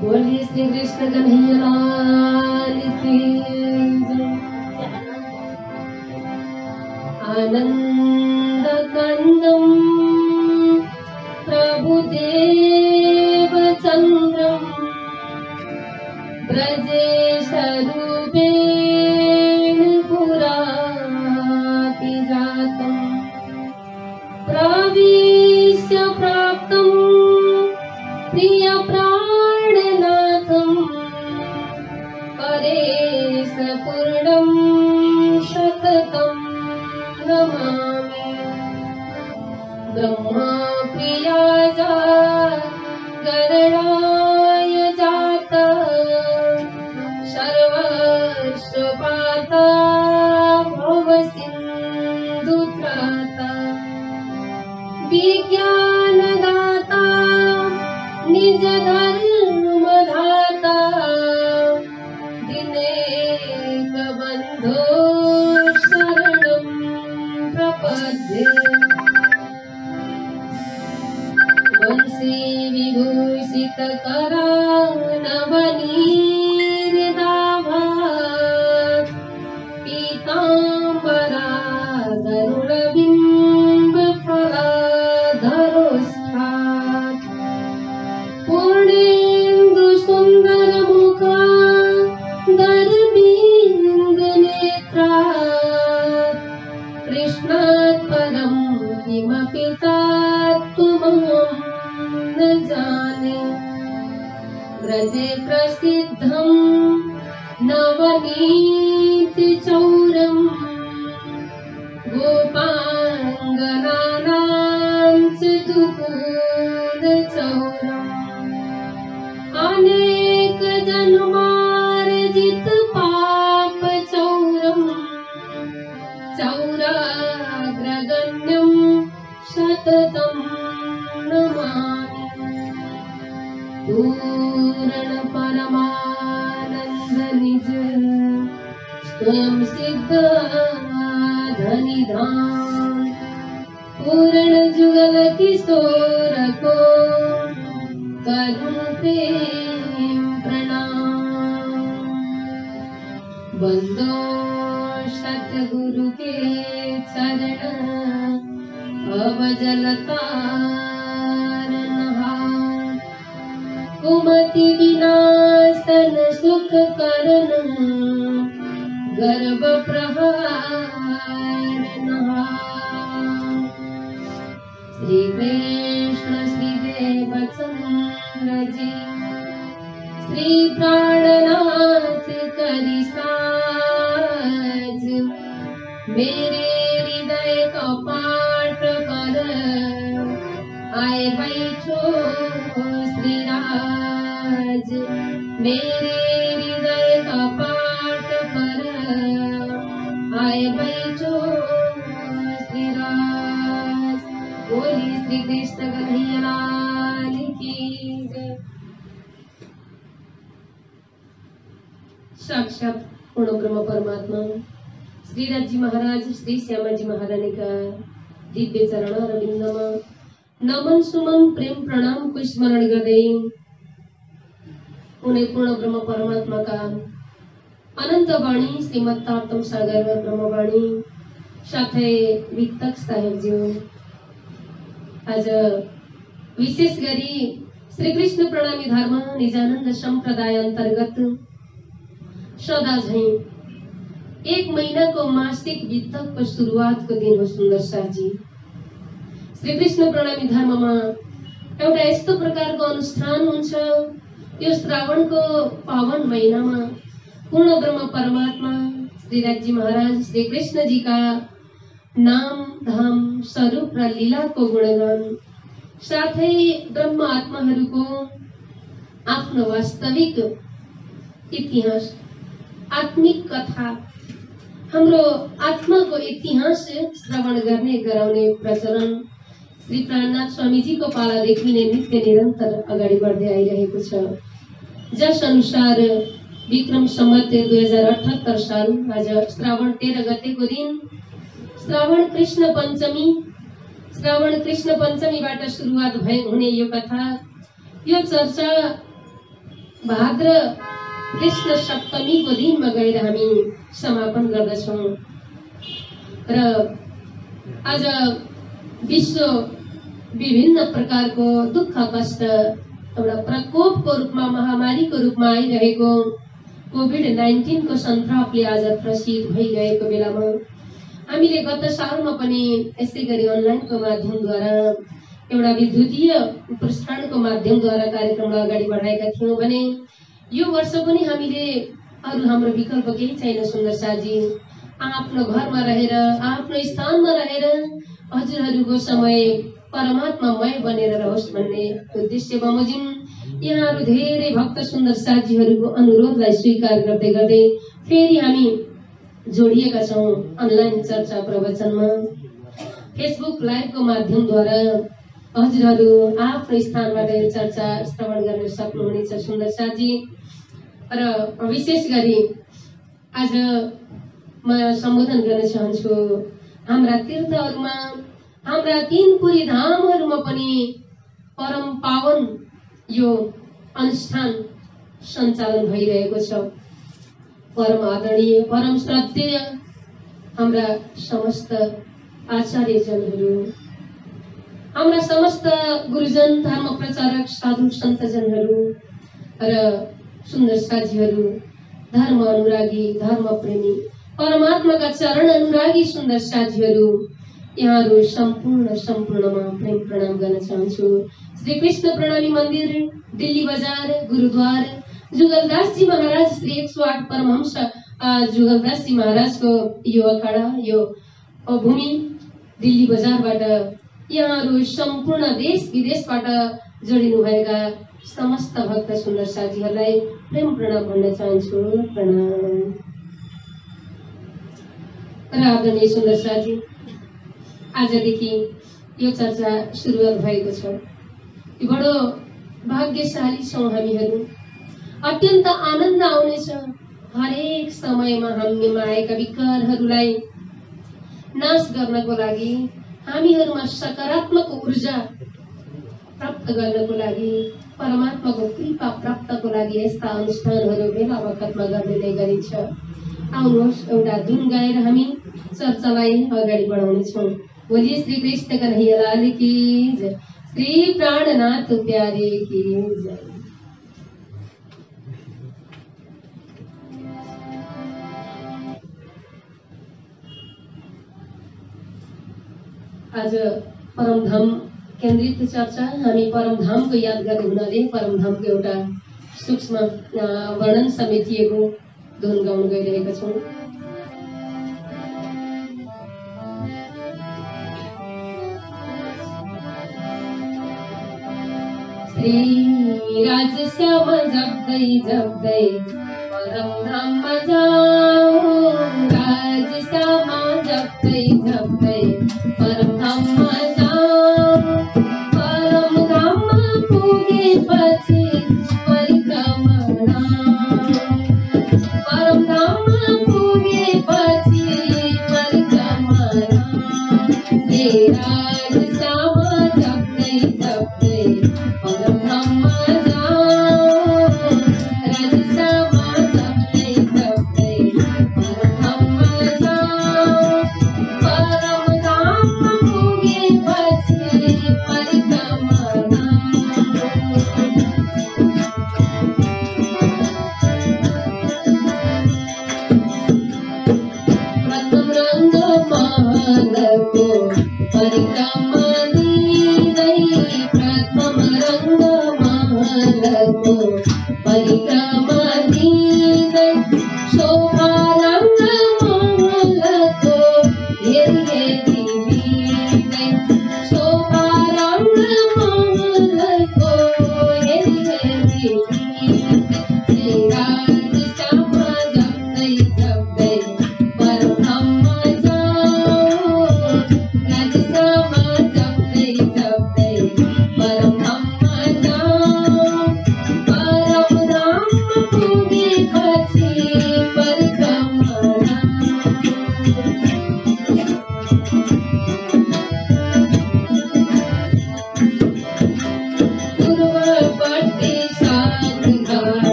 बोलिए श्री कृष्ण कन्हैया लाल की जय। आनंद कंदम प्रभुदेव चंद्रम ब्रजेश रूपेण पुराति जातम् प्रविश्य प्राप्तं प्रिय प्राणनाथम् परेश पूर्णं शततं नमामि। ब्रह्मा प्रियाजा गरुडाय जाता सर्वस्वपाता भवसिन्धुत्राता विज्ञानदाता निज धर्मधाता दिनेक बन्धो शरणं प्रपद्ये। वंशी विभूषित करानवनीर्दाभा पीताम्बरा गरुडबिम्ब फलाधरोष्ठात् पूर्णेन्दु सुन्दर मुखा दरबिन्द नेत्रात् कृष्णात् परं किमपि तत्त्वमहं न जाने। व्रजे प्रसिद्धं नवनीतचौरम् गोपाङ्गनानां च दुकूलचौरम् अनेक जन्मार्जित पापचौरम् चौराग्रगण्यं शततं नमामि। पूर्ण परमानंद निज स्वयं सिद्ध धनिधाम पूर्ण जुगल किशोर को करूं प्रेम प्रणाम। बंदो सतगुरु के चरण अवजलतारण हाथ कुमति विनाशन सुख करण गर्भ प्रहारण हाथ। श्री कृष्ण श्री देवचंद्र जी श्री प्राणनाथ करि साज मेरे हृदय का पाठ कर आए बैठो श्री राज। मेरे हृदय का पाठ कर आए बैठो श्री राज। बोली श्री कृष्ण कन्हैया लाल की जय। साक्षात पूर्ण ब्रह्म परमात्मा श्रीराज जी महाराज श्री श्यामा जी महारानी का दिव्य चरण अरविंदमा नमन सुमन प्रेम प्रणाम को स्मरण गर्दै उन्हें पूर्ण ब्रह्म परमात्मा का अनंत वाणी श्रीमद तारतम सागर ब्रह्मवाणी साथै वितक साहेब ज्यू आज विशेष गरी श्री कृष्ण प्रणामी धर्म निजानंद संप्रदाय अंतर्गत सदा झैं एक महीना को मासिक वितक को शुरुआत को दिन हो। सुंदर शाह जी श्री कृष्ण प्रणामी धर्म में एउटा यस्तो प्रकारको अनुष्ठान हुन्छ। यो श्रावण को पावन महीना में पूर्ण ब्रह्म परमात्मा श्रीराज जी महाराज श्री कृष्ण जी का नाम धाम स्वरूप र लीला को गुणगान साथै ब्रह्म आत्माहरूको आफ्नो वास्तविक इतिहास आत्मिक कथा हाम्रो आत्मा को इतिहास श्रवण गर्ने गराउने प्रचलन श्री प्राणनाथ स्वामी जी को पालादेखि नै नित्य निरन्तर अगाडि बढ्दै आइरहेको छ। जस अनुसार विक्रम संवत 2078 साल आज श्रावण 13 गते को दिन श्रावण कृष्ण पंचमीबाट सुरुवात हुने यो कथा यो चर्चा भाद्र कृष्ण सप्तमीको दिनमा गएर हामी समापन गर्दछौँ र आज विश्व विभिन्न प्रकारको दुःख कष्ट एउटा प्रकोपको रूपमा महामारीको रूपमा आइरहेको कोभिड-19 को सन्तापले आज प्रसिद्ध भइरहेको बेलामा हामीले गत सालमा पनि यसै गरी अनलाइनको माध्यमद्वारा एउटा विद्युतीय प्रसारणको माध्यमद्वारा कार्यक्रमलाई अगाडि बढाएका थियौँ भने यो वर्ष पनि हामीले अरू हाम्रो विकल्प केही छैन सुन्दर साजी आफ्नो घरमा रहेर आफ्नो स्थानमा रहेर हजुरहरूको समय परमात्मामय बनेर रहोस् भन्ने उद्देश्य बमोजिम यहाँहरू धेरै भक्त सुन्दर साथीहरूको अनुरोधलाई स्वीकार गर्दै गर्दै फेरि हामी जोडिएका छौँ अनलाइन चर्चा प्रवचनमा फेसबुक लाइभको माध्यमद्वारा हजुरहरू आफ्नो स्थानबाट चर्चा श्रवण गर्न सक्नुहुनेछ सुन्दर साथी र विशेष गरी आज म सम्बोधन गर्न चाहन्छु हाम्रा तीर्थहरूमा हाम्रा 3 पुरी धामहरूमा पनि परम पावन यो अनुष्ठान सञ्चालन भइरहेको छ। परम आदरणीय परम श्रद्धेय हाम्रा समस्त आचार्यजनहरू हाम्रा समस्त गुरुजन धर्म प्रचारक साधु सन्तजनहरू र सुन्दर साथीहरू धर्म अनुरागी धर्म प्रेमी परमात्माका चरण अनुरागी सुन्दर साथीहरू यहाँहरू सम्पूर्णमा प्रेम प्रणाम गर्न चाहन्छु। श्री कृष्ण प्रणामी मन्दिर दिल्ली बजार गुरुद्वार जुगलदास जी महाराज श्री 108 परमहंस जुगलदास जी महाराजको यो अखाडा यो भूमि दिल्ली बजारबाट यहाँहरू सम्पूर्ण देश विदेशबाट जोडिनु भएका समस्त भक्त सुन्दर साथीहरूलाई प्रेम प्रणाम भन्न चाहन्छु। प्रणाम। र आदरणीय सुन्दर साथी आजदेखि यो चर्चा सुरुवात भएको छ। बडो भाग्यशाली छौँ हामीहरू। अत्यन्त आनन्द आउनेछ हरेक समयमा हामीमा आएका विकारहरूलाई नाश गर्नको लागि हामीहरूमा सकारात्मक ऊर्जा प्राप्त गर्नको लागि परमात्माको कृपा प्राप्तको लागि यस्ता अनुष्ठानहरू बेला बखतमा गर्ने नै गरिन्छ। आउनुहोस् एउटा धुन गाएर हामी चर्चालाई अगाडि बढाउनेछौँ। बोलिए श्री कृष्ण कन्हैया लाल की जय, श्री प्राणनाथ प्यारे की जय। आज परमधाम केन्द्रित चर्चा हामी परमधामको याद गर्ने हुनाले परमधामको एउटा सूक्ष्म वर्णन समेटिएको धुन गाउन गइरहेका छौँ। श्री राजश्याम जप्दै परमधाम जाऊ राजश्याम जप्दै परमधाम जाऊ परमधाम पुगेपछि परिक्रमणा परमधाम पुगेपछि परिक्रमणा हे राजश्याम जप्दै परमधाम जाऊ राजश्याम जप्दै परमधाम जाऊ परमधाम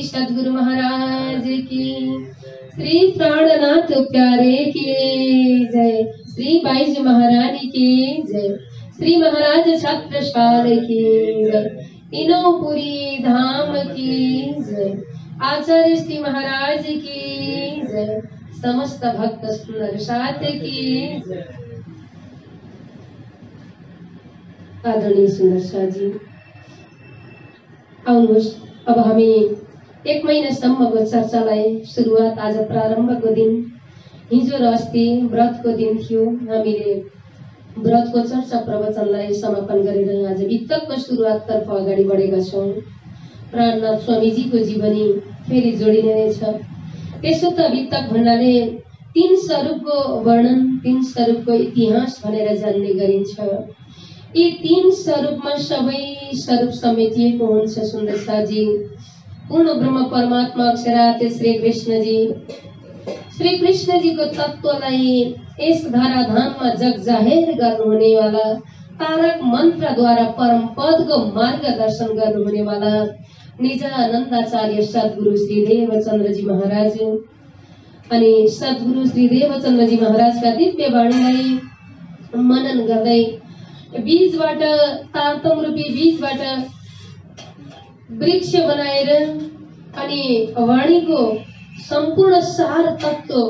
सद्गुरु महाराज की, श्री प्राणनाथ प्यारे की जय, श्री बाईजी महारानी की जय, श्री महाराज छत्रसाल की जय, तीनोंपुरी धाम की जय, आचार्य श्री महाराज की जय, समस्त भक्त सुंदर साथ की जय। आदरणीय सुंदर शाह जी, आउनुहोस् अब हामी 1 महिनासम्मको चर्चालाई सुरुवात आज प्रारम्भको दिन, हिजो र अस्ति व्रतको दिन थियो। हामीले व्रतको चर्चा प्रवचनलाई समापन गरेर आज वितकको सुरुवाततर्फ अगाडि बढेका छौँ। प्राणनाथ स्वामीजीको जीवनी फेरि जोडिने नै छ। त्यसो त वितक भन्नाले 3 स्वरूपको वर्णन, 3 स्वरूपको इतिहास भनेर जान्ने गरिन्छ। यी 3 स्वरूपमा सबै स्वरूप समेटिएको हुन्छ। सुन्दर शाहजी, पूर्ण ब्रह्म परमात्मा अक्षरात श्री कृष्णजीको तत्त्वलाई यस धराधाममा जग जाहेर गर्नुहुने वाला, तारक मन्त्रद्वारा परम पदको मार्गदर्शन गर्नुहुने वाला निजानन्दाचार्य सद्गुरु श्री देवचन्द्रजी महाराज अनि सद्गुरु श्री देवचन्द्रजी महाराजका दिव्य वाणीलाई मनन गर्दै बीजबाट, तातम रूपी बीजबाट वृक्ष बनाएर अनि वाणीको सम्पूर्ण सार तत्त्व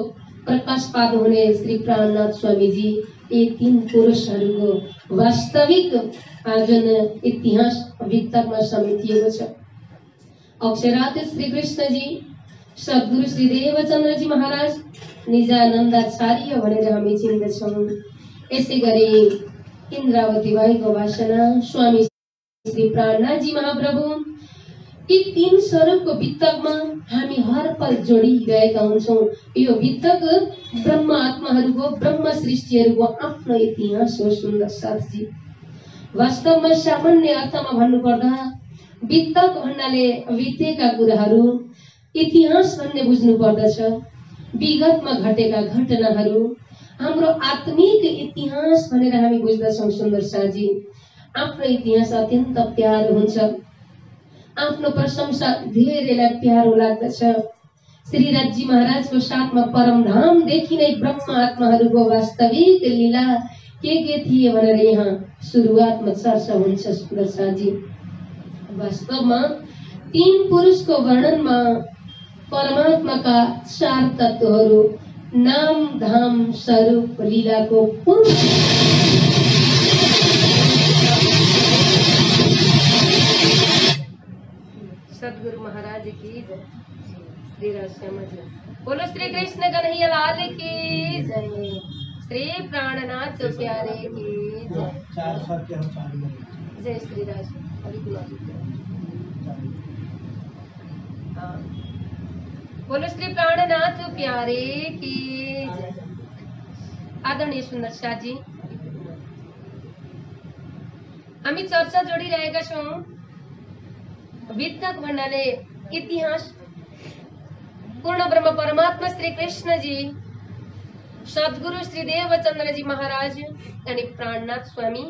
प्रकाश पार्नुहुने श्री प्राणनाथ स्वामीजी, यी 3 पुरुषहरूको वास्तविक जुन इतिहास वितकमा समेटिएको छ। अक्षरात श्री कृष्णजी, सद्गुरु श्री देवचन्द्रजी महाराज, निजानन्दाचार्य भनेर हामी चिन्दछौँ। यसै गरी इन्द्रावती बाईको वासना स्वामी श्री प्राणनाथजी महाप्रभु, यी 3 स्वरूपको वितकमा हामी हर पल जोडिरहेका हुन्छौँ। यो वितक ब्रह्म आत्माहरूको, ब्रह्म सृष्टिहरूको आफ्नो इतिहास हो। सुन्दर साथजी, वास्तवमा सामान्य अर्थमा भन्नुपर्दा वितक भन्नाले बितेका कुराहरू, इतिहास भन्ने बुझ्नु पर्दछ। विगतमा घटेका घटनाहरू हाम्रो आत्मिक इतिहास भनेर हामी बुझ्दछौँ। सुन्दर शाहजी, आफ्नो इतिहास अत्यन्त प्यारो हुन्छ। आफ्नो प्रशंसा धेरैलाई प्यारो लाग्दछ। श्रीराजजी महाराजको साथमा परमधामदेखि नै ब्रह्म आत्माहरूको वास्तविक लीला के थिए भनेर यहाँ सुरुवातमा चर्चा हुन्छ। सुन्दर शाहजी, वास्तवमा 3 पुरुषको वर्णनमा परमात्माका 4 तत्त्वहरू नाम, धाम, स्वरूप, लीलाको पूर्ण सद्गुरु महाराज की जय, श्री राश्यामा जी, बोलो श्री कृष्ण कन्हैया लाल की जय, श्री प्राणनाथ प्यारे की जय, जय श्री राज। बोलो श्री प्राणनाथ प्यारे की जय। आदरणीय सुन्दर शाहजी, हामी चर्चा जोडिरहेका छौँ। वितक भन्नाले इतिहास, पूर्ण ब्रह्म परमात्मा श्री कृष्णजी, सद्गुरु श्री देवचन्द्रजी महाराज अनि प्राणनाथ स्वामी,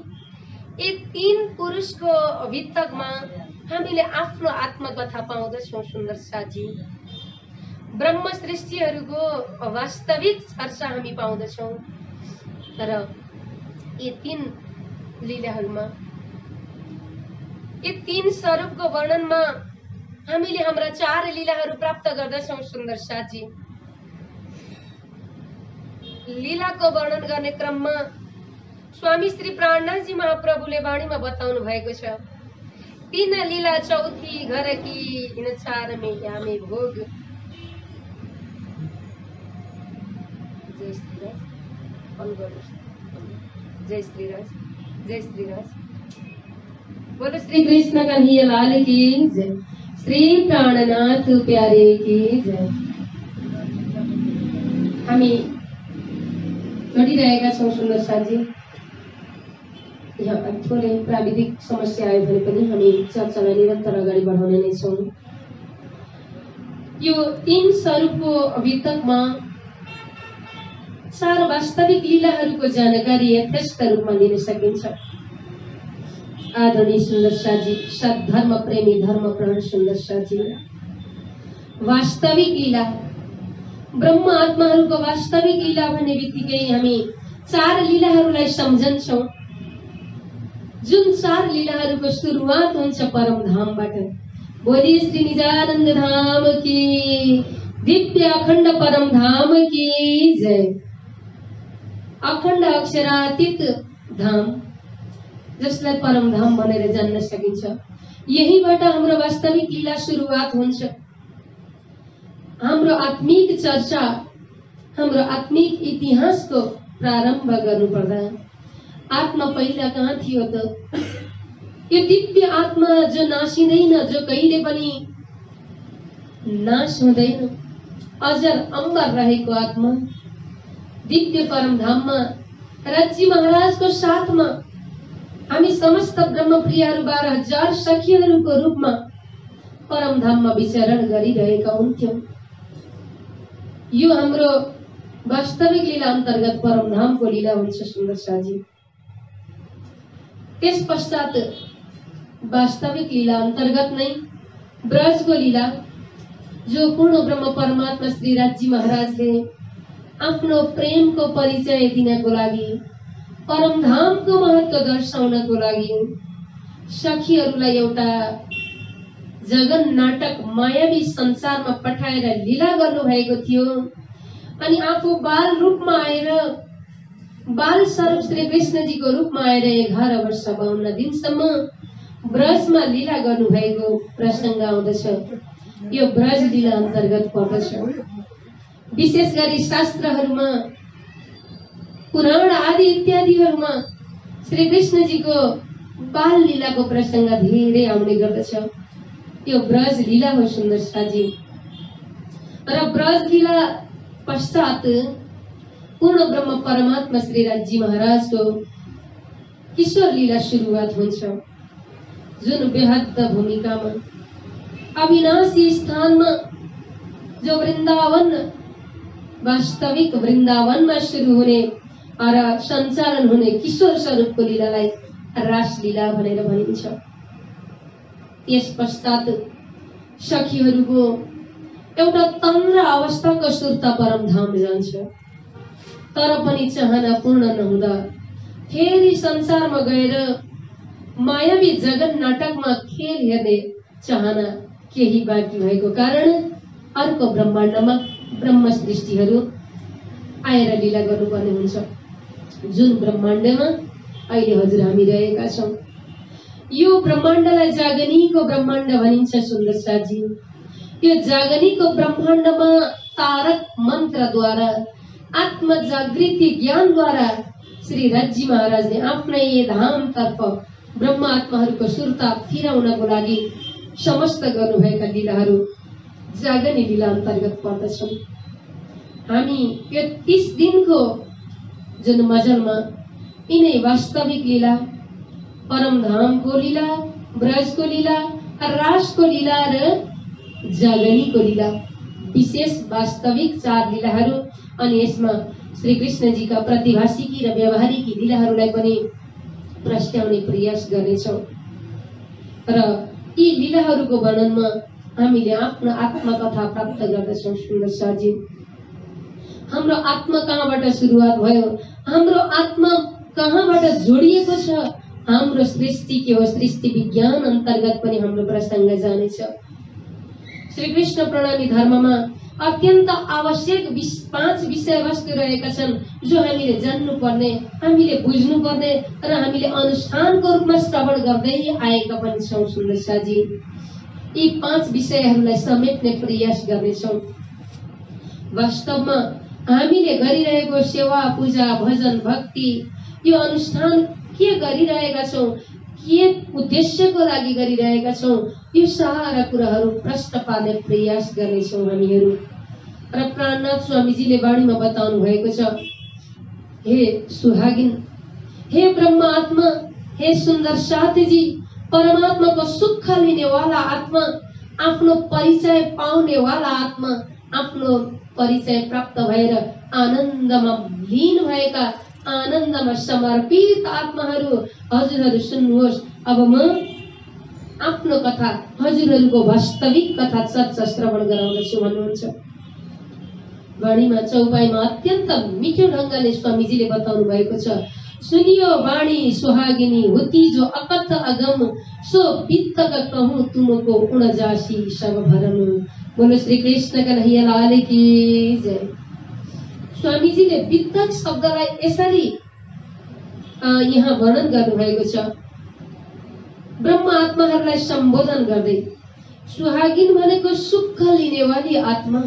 यी 3 पुरुषको वितकमा हामीले आफ्नो आत्मकथा पाउँदछौँ। सुन्दर शाहजी, ब्रह्म सृष्टिहरूको वास्तविक चर्चा हामी पाउँदछौँ। तर यी 3 लीलाहरूमा, यी 3 स्वरूपको वर्णनमा हामीले हाम्रा 4 लीलाहरू प्राप्त गर्दछौँ। सुन्दर शाहजी, लीलाको वर्णन गर्ने क्रममा स्वामी श्री प्राणनाथजी महाप्रभुले वाणीमा बताउनु भएको छ। 3 लीला चौथी घर की, इन 4 में यामे भोग। जय श्री राज, जय श्री राज, जय श्री राज। बोलो श्री कृष्ण कन्हैया लाल की जय, श्री प्राणनाथ प्यारे की जय। हामी जोडिरहेका छौँ। सुन्दर शाहजी, यहाँ थोरै प्राविधिक समस्या आयो भने पनि हामी चर्चालाई निरन्तर अगाडि बढाउने नै छौँ। यो 3 स्वरूपको वितकमा 4 वास्तविक लीलाहरूको जानकारी यथेष्ट रूपमा लिन सकिन्छ। आदरणीय सुन्दर शाहजी, सद्धर्म प्रेमी धर्मप्राण सुन्दर शाहजी, वास्तविक लीला, ब्रह्म आत्माहरूको वास्तविक लीला भन्ने बित्तिकै हामी चार लीलाहरूलाई सम्झन्छौँ, जुन चार लीलाहरूको सुरुवात हुन्छ परमधामबाट। बोली श्री निजानन्द धाम की, दिव्य अखण्ड परमधाम की जय। अखण्ड अक्षरातीत धाम जसलाई परमधाम भनेर जान्न सकिन्छ, यहीबाट हाम्रो वास्तविक लीला सुरुवात हुन्छ। हाम्रो आत्मिक चर्चा, हाम्रो आत्मिक इतिहासको प्रारम्भ गर्नुपर्दा आत्मा पहिला कहाँ थियो त? यो दिव्य आत्मा जो नासिँदैन, जो कहिले पनि नाश हुँदैन, अजर अमर रहेको आत्मा दिव्य परमधाममा रज्जी महाराजको साथमा हामी समस्त ब्रह्मप्रियहरू 12,000 सखीहरूको रूपमा परमधाममा विचरण गरिरहेका हुन्थ्यौं। यो हाम्रो वास्तविक लीला अन्तर्गत परमधामको लीला हुन्छ सुन्दर साजी। त्यस पश्चात वास्तविक लीला अन्तर्गत नै ब्रजको लीला, जो पूर्ण ब्रह्म परमात्मा श्री राजी महाराजले आफ्नो प्रेमको परिचय दिनको लागि, परमधामको महत्त्व दर्शाउनको लागि सखीहरूलाई एउटा जगन नाटक मायावी संसारमा पठाएर लीला गर्नुभएको थियो। अनि आफू बाल रूपमा आएर, बाल स्वरूप श्री कृष्णजीको रूपमा आएर 11 वर्ष 52 दिनसम्म ब्रजमा लीला गर्नुभएको प्रसङ्ग आउँदछ। यो ब्रज लीला अन्तर्गत पर्दछ। विशेष गरी शास्त्रहरूमा, पुराण आदि इत्यादिहरूमा श्री कृष्णजीको बाल लीलाको प्रसङ्ग धेरै आउने गर्दछ। यो ब्रज लीला हो सुन्दर साजी। र ब्रज लीला पश्चात पूर्ण ब्रह्म परमात्मा श्री राजी महाराजको किशोर लीला सुरुवात हुन्छ, जुन बेहद भूमिकामा अविनाशी स्थानमा, जो वृन्दावन, वास्तविक वृन्दावनमा सुरु हुने र सञ्चालन हुने किशोर स्वरूपको लीलालाई रासलीला भनेर भनिन्छ। यस पश्चात सखीहरूको एउटा तन्त्र अवस्थाको सुर्ता परमधाम जान्छ। तर पनि चाहना पूर्ण नहुँदा फेरि संसारमा गएर मायावी जगन नाटकमा खेल हेर्ने चाहना केही बाँकी भएको कारण अर्को ब्रह्माण्डमा ब्रह्म सृष्टिहरू आएर लीला गर्नुपर्ने हुन्छ, जुन ब्रह्माण्डमा अहिले हजुर हामी रहेका छौँ। यो ब्रह्माण्डलाई जागनीको ब्रह्माण्ड भनिन्छ सुन्दर साजी। यो जागनीको ब्रह्माण्डमा तारक मन्त्रद्वारा, आत्म जागृति ज्ञानद्वारा श्री राजी महाराजले आफ्नै धामतर्फ ब्रह्म आत्माहरूको सुर्ता फिराउनको लागि समस्त गर्नुभएका लीलाहरू जागनी लीला अन्तर्गत पर्दछन्। हामी यो 30 दिनको जुन मजलमा यिनै वास्तविक लीला, परमधामको लीला, ब्रजको लीला, रासको लीला र जागनीको लीला, विशेष वास्तविक 4 लीलाहरू, अनि यसमा श्री कृष्णजीका प्रतिभाषिकी र व्यवहारिकी लीलाहरूलाई पनि प्रस्ट्याउने प्रयास गर्नेछौँ। र यी लीलाहरूको वर्णनमा हामीले आफ्नो आत्मकथा प्राप्त गर्दछौँ सुन्दर साजी। हाम्रो आत्मा कहाँबाट सुरुवात भयो, हाम्रो आत्मा कहाँबाट जोडिएको छ, हाम्रो सृष्टि के हो, सृष्टि विज्ञान अन्तर्गत पनि हाम्रो प्रसङ्ग जानेछ। श्री कृष्ण प्रणामी धर्ममा अत्यन्त आवश्यक 5 विषय वस्तु रहेका छन्, जो हामीले जान्नुपर्ने, हामीले बुझ्नुपर्ने र हामीले अनुष्ठानको रूपमा श्रवण गर्दै आएका पनि छौँ सुन्दर साजी। यी 5 विषयहरूलाई समेट्ने प्रयास गर्नेछौँ। वास्तवमा हामीले गरिरहेको सेवा, पूजा, भजन, भक्ति, यो अनुष्ठान के गरिरहेका छौँ, के उद्देश्यको लागि गरिरहेका छौँ, यो सारा कुराहरू प्रश्न पार्ने प्रयास गर्नेछौँ हामीहरू। र प्राणनाथ स्वामीजीले वाणीमा बताउनु भएको छ, हे सुहागिन, हे ब्रह्म आत्मा, हे सुन्दर साथीजी, परमात्माको सुख लिनेवाला आत्मा, आफ्नो परिचय पाउनेवाला आत्मा, आफ्नो परिचय प्राप्त भएर आनन्दमा लीन भएका, आनन्दमा समर्पित आत्माहरू, हजुरहरू सुन्नुहोस्। अब म आफ्नो कथा हजुरहरूको वास्तविक कथा चर्चा श्रवण गराउँदछु भन्नुहुन्छ। वाणीमा चौपाईमा अत्यन्त मिठो ढङ्गले स्वामीजीले बताउनु भएको छ। सुनियो वाणी सुहागिनी होती जो अकथ अगम सो वित्तक कहूँ तुमको उड़जासी सब भरम। बोलो श्री कृष्ण कन्हैया लाल की जय। स्वामीजीले वित्तक शब्दलाई यसरी यहाँ वर्णन गर्नुभएको छ। ब्रह्म आत्माहरूलाई सम्बोधन गर्दै सुहागिन भनेको सुख लिने वाली आत्मा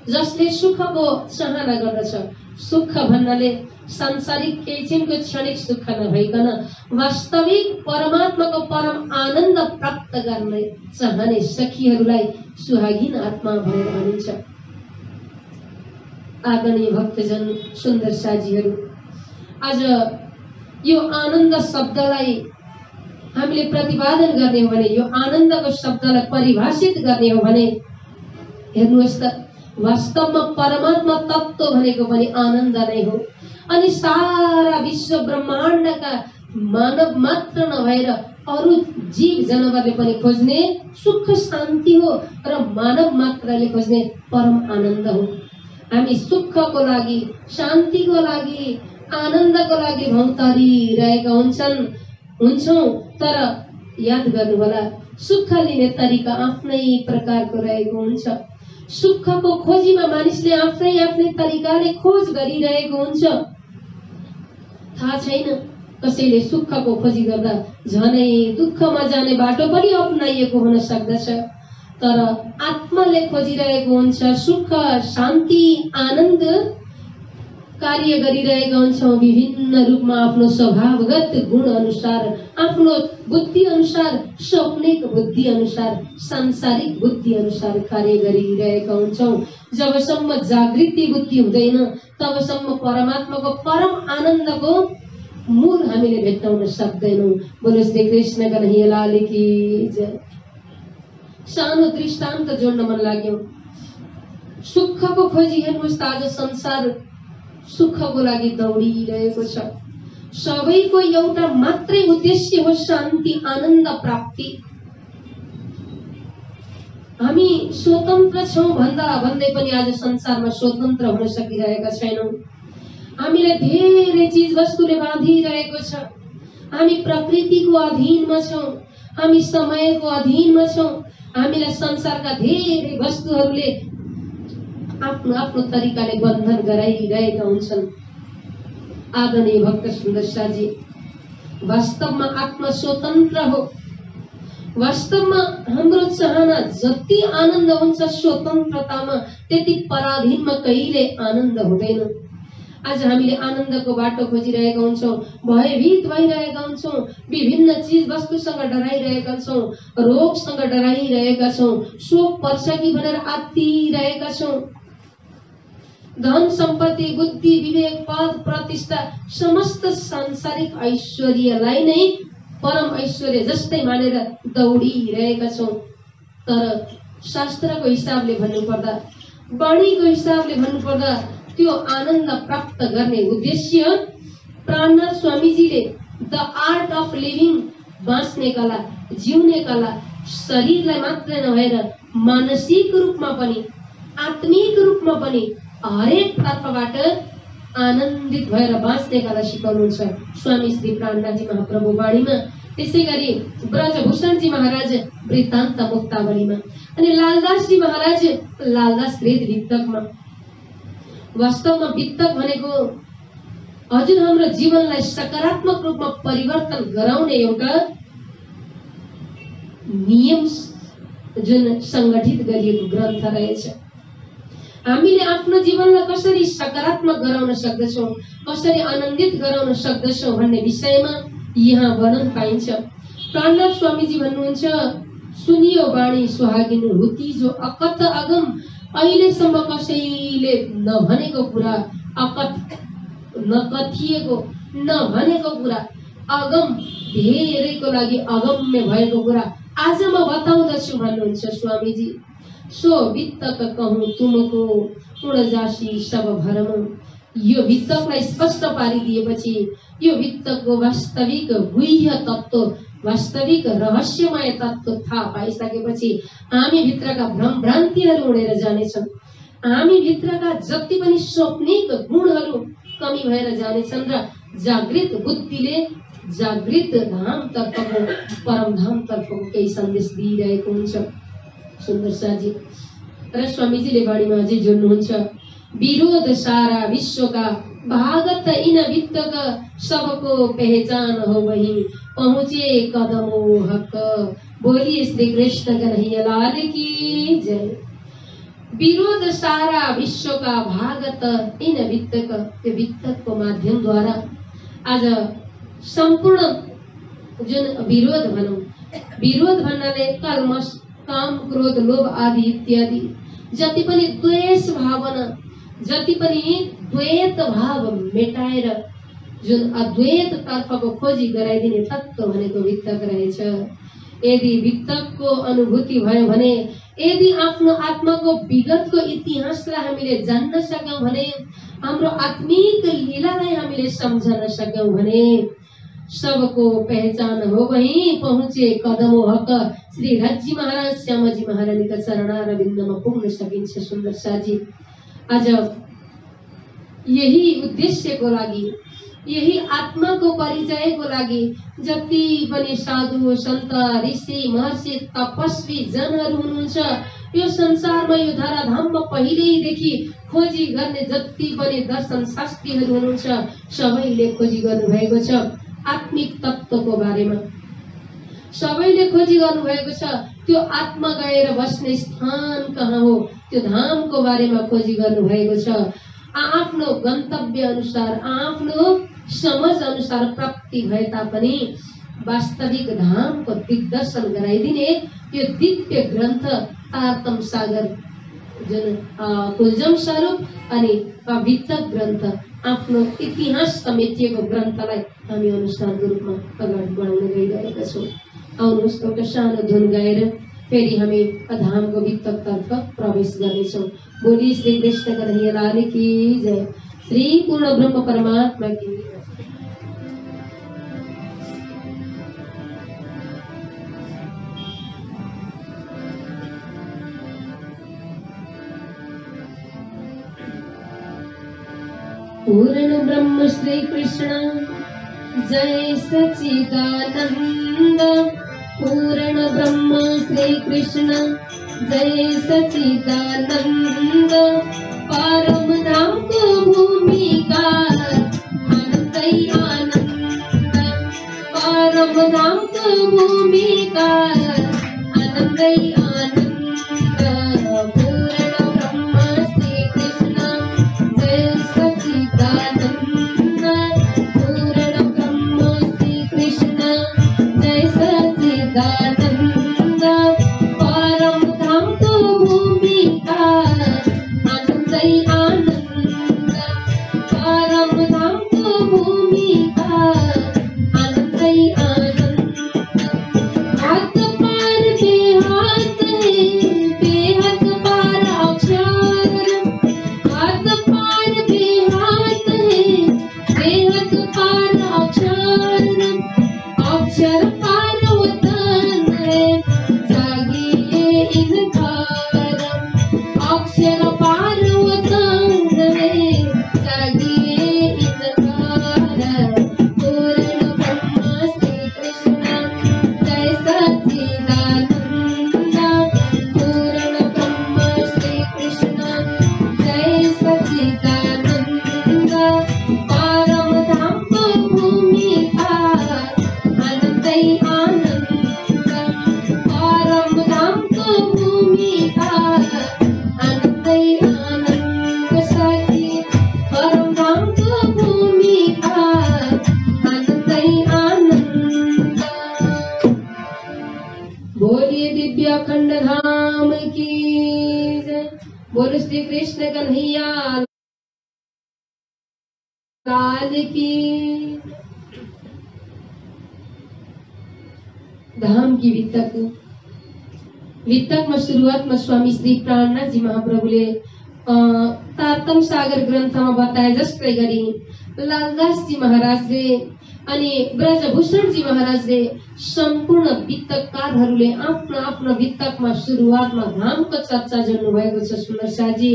जसले सुखको चाहना गर्दछ। सुख भन्नाले सांसारिक केही क्षणिक सुख नभइकन वास्तविक परमात्माको परम आनन्द प्राप्त गर्ने चाहने सखीहरूलाई सुहागिन आत्मा भनेर भनिन्छ। आदरणीय भक्तजन सुन्दर साजीहरू, आज यो आनन्द शब्दलाई हामीले प्रतिपादन गर्ने हो भने, यो आनन्दको शब्दलाई परिभाषित गर्ने हो भने, हेर्नुहोस् त वास्तवमा परमात्मा तत्त्व भनेको पनि आनन्द नै हो। अनि सारा विश्व ब्रह्माण्डका मानव मात्र नभएर अरू जीव जनावरले पनि खोज्ने सुख शान्ति हो र मानव मात्रले खोज्ने परम आनन्द हो। हामी सुखको लागि, शान्तिको लागि, आनन्दको लागि भौतारिरहेका हुन्छौँ, तर याद गर्नु होला सुख लिने तरिका आफ्नै प्रकारको रहेको हुन्छ। सुखको खोजीमा मानिसले आफ्नै तरिकाले खोज गरिरहेको हुन्छ। थाहा छैन कसैले सुखको खोजी गर्दा झनै दुःखमा जाने बाटो पनि अपनाइएको हुन सक्दछ, तर आत्माले खोजिरहेको हुन्छ सुख, शान्ति, आनन्द कार्य गरिरहेका हुन्छौँ। विभिन्न रूपमा आफ्नो स्वभावगत गुण अनुसार, आफ्नो बुद्धि अनुसार, स्वप्निक बुद्धि अनुसार, सांसारिक बुद्धि अनुसार कार्य गरिरहेका हुन्छौँ। जबसम्म जागृति बुद्धि हुँदैन तबसम्म परमात्माको परम आनन्दको मूल हामीले भेट्टाउन सक्दैनौँ। बोलो श्री कृष्ण कन्हैया लाल की जय। सानो दृष्टान्त जोड्न मन लाग्यो। सुखको खोजी हेर्नुहोस् त आज संसार सुखको लागि दौडिरहेको छ। सबैको एउटा मात्रै उद्देश्य हो शान्ति, आनन्द प्राप्ति। हामी स्वतन्त्र छौँ भन्दै पनि आज संसारमा स्वतन्त्र हुन सकिरहेका छैनौँ। हामीलाई धेरै चीज वस्तुले बाँधिरहेको छ। हामी प्रकृतिको अधीनमा छौँ, हामी समयको अधीनमा छौँ। हामीलाई संसारका धेरै वस्तुहरूले आफ्नो आफ्नो तरिकाले बन्धन गराइरहेका हुन्छन्। आदरणीय भक्त सुन्दर साजी, वास्तवमा आत्मा स्वतन्त्र हो। वास्तवमा हाम्रो चाहना जति आनन्द हुन्छ स्वतन्त्रतामा, त्यति पराधीनमा कहिले आनन्द हुँदैन। आज हामीले आनन्दको बाटो खोजिरहेका हुन्छौँ, भयभीत भइरहेका हुन्छौँ, विभिन्न चीज वस्तुसँग डराइरहेका छौँ, रोगसँग डराइरहेका छौँ, शोक पर्छ कि भनेर आत्तिरहेका छौँ। धन सम्पत्ति, बुद्धि, विवेक, पद, प्रतिष्ठा समस्त सांसारिक ऐश्वर्यलाई नै परम ऐश्वर्य जस्तै मानेर दौडिरहेका छौँ। तर शास्त्रको हिसाबले भन्नुपर्दा, वाणीको हिसाबले भन्नुपर्दा त्यो आनन्द प्राप्त गर्ने उद्देश्य प्राणनाथ स्वामीजीले द आर्ट अफ लिभिङ, बाँच्ने कला, जिउने कला, शरीरलाई मात्रै नभएर मानसिक रूपमा पनि, आत्मिक रूपमा पनि हरेक तर्फबाट आनन्दित भएर बाँच्ने कला सिकाउनुहुन्छ स्वामी श्री प्राणनाथजी महाप्रभु वाणीमा। त्यसै गरी ब्रजभूषणजी महाराज वृत्तान्त मुक्तावलीमा, अनि लालदासजी महाराज लालदास वेद वित्तकमा। वास्तवमा वित्तक भनेको हजुर हाम्रो जीवनलाई सकारात्मक रूपमा परिवर्तन गराउने एउटा नियम जुन संगठित गरिएको ग्रन्थ रहेछ। हामीले आफ्नो जीवनलाई कसरी सकारात्मक गराउन सक्दछौँ, कसरी आनन्दित गराउन सक्दछौँ भन्ने विषयमा यहाँ वर्णन पाइन्छ। प्राणनाथ स्वामीजी भन्नुहुन्छ, सुनियो वाणी सुहागिनी होती जो अकथ अगम। अहिलेसम्म कसैले नभनेको कुरा, अकथ नकथिएको, नभनेको कुरा, अगम धेरैको लागि अगम्य भएको कुरा आज म बताउँदछु भन्नुहुन्छ स्वामीजी। सो वित्तक कहूँ तुमको उड़जासी सब भरम। यो वित्तकलाई स्पष्ट पारिदिएपछि यो वित्तकको वास्तविक गुह्य तत्त्व वास्तविक रहस्यमय तत्त्व थाहा पाइसकेपछि हामी भित्रका भ्रम भ्रान्तिहरू उडेर जानेछन्। हामी भित्रका जति पनि स्वप्निक गुणहरू कमी भएर जानेछन् र जागृत बुद्धिले जागृत धाम तर्फको परम धाम तर्फको केही सन्देश दिइरहेको हुन्छ। सुन्दर साजी र स्वामीजीले वाणीमा अझै जोड्नुहुन्छ, विरोध सारा विश्वका भागत इन वित्तक सबको पहचान हो वही पहुँचे कदमो हक। बोलिए श्री कृष्ण कन्हैया लाल की जय। विरोध सारा विश्वका भागत इन वित्तक, त्यो वित्तकको माध्यमद्वारा आज सम्पूर्ण जुन विरोध भनौँ, विरोध भन्नाले कल्मश, काम, क्रोध, लोभ आदि इत्यादि जति पनि द्वेष भावना, जति पनि द्वैत भाव मेटाएर जुन अद्वैत तर्फको खोजी गराइदिने तत्त्व भनेको वित्तक रहेछ। यदि वित्तकको अनुभूति भयो भने, यदि आफ्नो आत्माको विगतको इतिहासलाई हामीले जान्न सक्यौं भने, हाम्रो आत्मिक लीलालाई हामीले सम्झन सक्यौं भने, सबको पहचान हो वही पहुँचे कदमो हक। श्री रज्जी महाराज, श्यामजी महारानीका चरणारविन्दमा पुग्न सकिन्छ। सुन्दर साजी आज यही उद्देश्यको लागि, यही आत्माको परिचयको लागि जति पनि साधु सन्त ऋषि महर्षि तपस्वी जनहरू हुनुहुन्छ, यो संसारमा यो धराधाममा पहिल्यैदेखि खोजी गर्ने जति पनि दर्शन शास्त्रीहरू हुनुहुन्छ, सबैले खोजी गर्नुभएको छ आत्मिक तत्त्वको बारेमा। सबैले खोजी गर्नुभएको छ त्यो आत्मा गएर बस्ने स्थान कहाँ हो, त्यो धामको बारेमा खोजी गर्नुभएको छ। आफ्नो गन्तव्य अनुसार, आफ्नो समझ अनुसार प्राप्ति भए तापनि वास्तविक धामको दिग्दर्शन गराइदिने त्यो दिव्य ग्रन्थ तारतम सागर जुन कुलजम स्वरूप अनि वित्तक ग्रन्थ, आफ्नो इतिहास समेटिएको ग्रन्थलाई हामी अनुसारको रूपमा अगाडि बढाउन गइरहेका छौँ। आउनुहोस् एउटा सानो धुन गाएर फेरि हामी धामको वित्तकतर्फ प्रवेश गर्नेछौँ। बोली श्री कृष्ण कन्हैया लाल की जय। श्री पूर्ण ब्रह्म परमात्मा की जय। पूर्ण ब्रह्म श्री कृष्ण जय सच्चिदानंद। पूर्ण ब्रह्म श्री कृष्ण जय सच्चिदानंद। परम धाम को भूमि का आनंद ही आनंद। परम धाम को भूमि का आनंद ही आनंद। पूर्ण ब्रह्म श्री कृष्ण जय सच्चिदानंद। पूर्ण ब्रह्म श्री कृष्ण जय सच्चिदानंद। परम धाम को भूमि का आनंद ही आनंद। परम धाम को भूमि का आनंद ही आनंद। हाथ पार बेहाथ है, बेहद पार अक्षर। हाथ पार बेहाथ है, बेहद पार अक्षर। अक्षर पार वतन है, जागिए इनकार। अक्षर पार वतन है, जागिए इनकार। पूर्ण ब्रह्म श्री कृष्ण जय सच्चिदानंद। पूर्ण ब्रह्म श्री कृष्ण जय सच्चिदानंद। परम धाम को भूमि का आनंद ही आनंद। परम धाम को भूमि का आनंद ही आनंद। साथी परम धाम को भूमि का आनंद ही आनंद। बोलिए दिव्य अखंड धाम की जय। बोलो श्री कृष्ण कन्हैया लाल की। धाम की वित्तक, वित्तकमा सुरुवातमा स्वामी श्री प्राणनाथजी महाप्रभुले तारतम सागर ग्रन्थमा बताए जस्तै गरी लालदासजी महाराजले अनि ब्रजभूषणजी महाराजले सम्पूर्ण वित्तकारहरूले आफ्नो आफ्नो वित्तकमा सुरुवातमा धामको चर्चा गर्नुभएको छ सुन्दर शाहजी।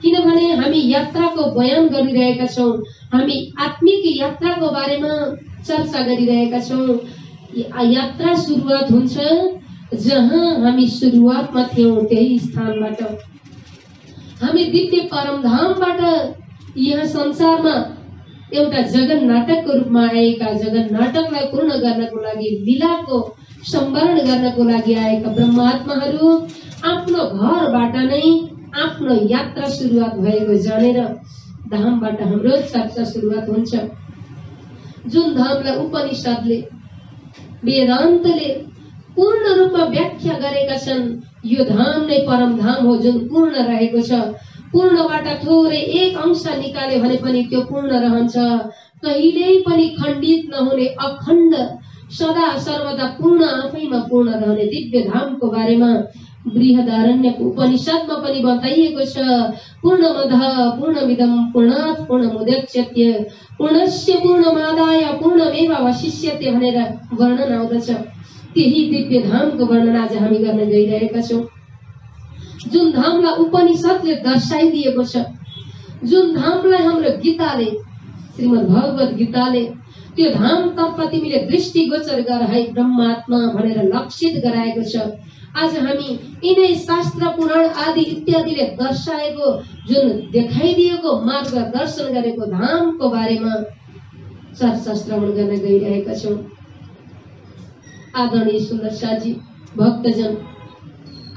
किनभने हामी यात्राको बयान गरिरहेका छौँ, हामी आत्मिक यात्राको बारेमा चर्चा गरिरहेका छौँ। यात्रा सुरुवात हुन्छ जहाँ हामी सुरुवातमा थियौँ त्यही स्थानबाट। हामी दिव्य परमधामबाट यहाँ संसारमा एउटा जगन नाटकको रूपमा आएका, जगन नाटकलाई पूर्ण गर्नको लागि, लीलाको सम्वरण गर्नको लागि आएका ब्रह्मात्माहरू आफ्नो घरबाट नै आफ्नो यात्रा सुरुवात भएको जानेर धामबाट हाम्रो चर्चा सुरुवात हुन्छ। जुन धामलाई उपनिषदले, वेदान्तले पूर्ण रूपमा व्याख्या गरेका छन्, यो धाम नै परम धाम हो जुन पूर्ण रहेको छ। पूर्णबाट थोरै एक अंश निकाल्यो भने पनि त्यो पूर्ण रहन्छ, कहिल्यै पनि खण्डित नहुने, अखण्ड, सदा सर्वदा पूर्ण, आफैमा पूर्ण रहने दिव्य धामको बारेमा बृहदारण्यक उपनिषदमा पनि बताइएको छ। पूर्णमदः पूर्णमिदं पूर्णात् पूर्णमुदच्यते पूर्णस्य पूर्णमादाय पूर्णमेवावशिष्यते भनेर वर्णन आउँदछ। त्यही दिव्य धामको वर्णन आज हामी गर्न गइरहेका छौँ। जुन धामलाई उपनिषदले दर्शाइदिएको छ, जुन धामलाई हाम्रो गीताले, श्रीमद् भगवत गीताले त्यो धामतर्फ तिमीले दृष्टिगोचर गर है ब्रह्मात्मा भनेर लक्षित गराएको छ। आज हामी यिनै शास्त्र पुराण आदि इत्यादिले दर्शाएको, जुन देखाइदिएको, मार्गदर्शन गरेको धामको बारेमा चर्चा श्रवण गर्न गइरहेका छौँ। आदरणीय सुन्दर शाहजी, भक्तजन,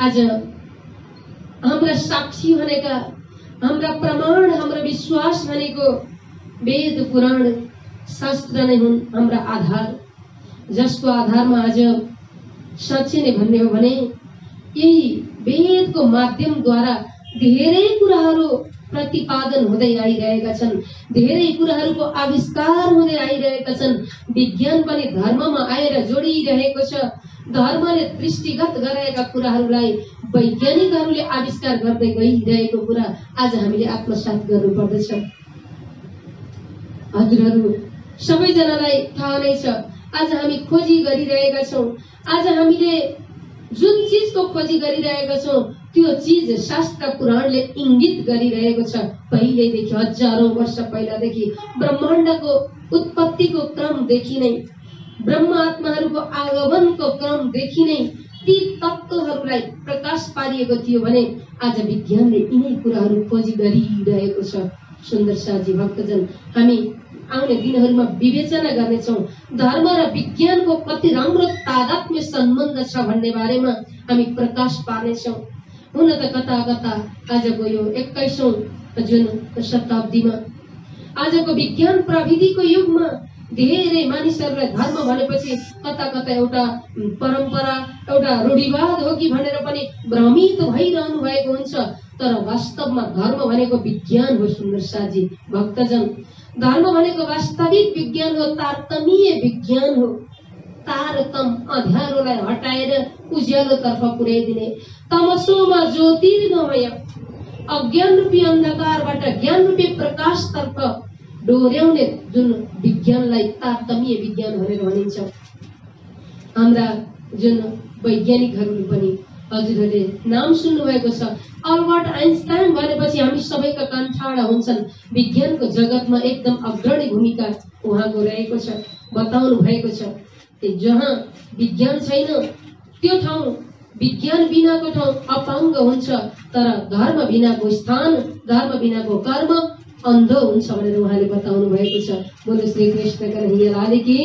आज हाम्रा साक्षी भनेका, हाम्रा प्रमाण, हाम्रो विश्वास भनेको वेद पुराण शास्त्र नै हुन् हाम्रा आधार, जसको आधारमा आज साँच्चै नै भन्ने हो भने यही वेदको माध्यमद्वारा धेरै कुराहरू प्रतिपादन हुँदै आइरहेका छन्, धेरै कुराहरूको आविष्कार हुँदै आइरहेका छन्। विज्ञान पनि धर्ममा आएर जोडिरहेको छ। धर्मले दृष्टिगत गराएका कुराहरूलाई वैज्ञानिकहरूले आविष्कार गर्दै गइरहेको कुरा आज हामीले आत्मसात गर्नुपर्दछ। हजुरहरू सबैजनालाई थाहा नै छ, आज हामी खोजी गरिरहेका छौँ। आज हामीले जुन चिजको खोजी गरिरहेका छौँ त्यो चिज शास्त्र पुराणले इंगित गरिरहेको छ। पहिलेदेखि, हजारौं वर्ष पहिलादेखि ब्रह्माण्डको उत्पत्तिको क्रमदेखि नै, ब्रह्म आत्माहरूको आगमनको क्रमदेखि नै ती तत्त्वहरूलाई प्रकाश पारिएको थियो भने आज विज्ञानले यिनै कुराहरू खोजी गरिरहेको छ। सुन्दर शाहजी, भक्तजन, हामी आउने दिनहरूमा विवेचना गर्नेछौँ धर्म र विज्ञानको कति राम्रो तादात्म्य सम्बन्ध छ भन्ने बारेमा हामी प्रकाश पार्नेछौँ। हुन त कता कता आजको यो 21औं जुन शताब्दीमा, आजको विज्ञान प्रविधिको युगमा धेरै मानिसहरूलाई धर्म भनेपछि कता कता एउटा परम्परा, एउटा रूढिवाद हो कि भनेर पनि भ्रमित भइरहनु भएको हुन्छ। तर वास्तवमा धर्म भनेको विज्ञान हो। सुन्दर शाहजी, भक्तजन, धर्म भनेको वास्तविक विज्ञान हो, तारतम्य विज्ञान हो। तारतम, अँध्यारोलाई हटाएर उज्यालोतर्फ पुर्याइदिने, तमसोमा ज्योतिर्गमय, अज्ञान रूपी अन्धकारबाट ज्ञान रूपी प्रकाशतर्फ डोर्याउने जुन विज्ञानलाई तारतम्य विज्ञान भनेर भनिन्छ। हाम्रा जुन वैज्ञानिकहरूले पनि हजुरहरूले नाम सुन्नुभएको छ, अल्बर्ट आइन्स्टाइन भनेपछि हामी सबैका कान ठाडा हुन्छन्। विज्ञानको जगतमा एकदम अग्रणी भूमिका उहाँको रहेको छ। बताउनु भएको छ जहाँ विज्ञान छैन त्यो ठाउँ, विज्ञान बिनाको ठाउँ अपाङ्ग हुन्छ, तर धर्म बिनाको स्थान, धर्म बिनाको कर्म अन्धो हुन्छ भनेर उहाँले बताउनु भएको छ। बोलो श्री कृष्ण कन्हैया लाल की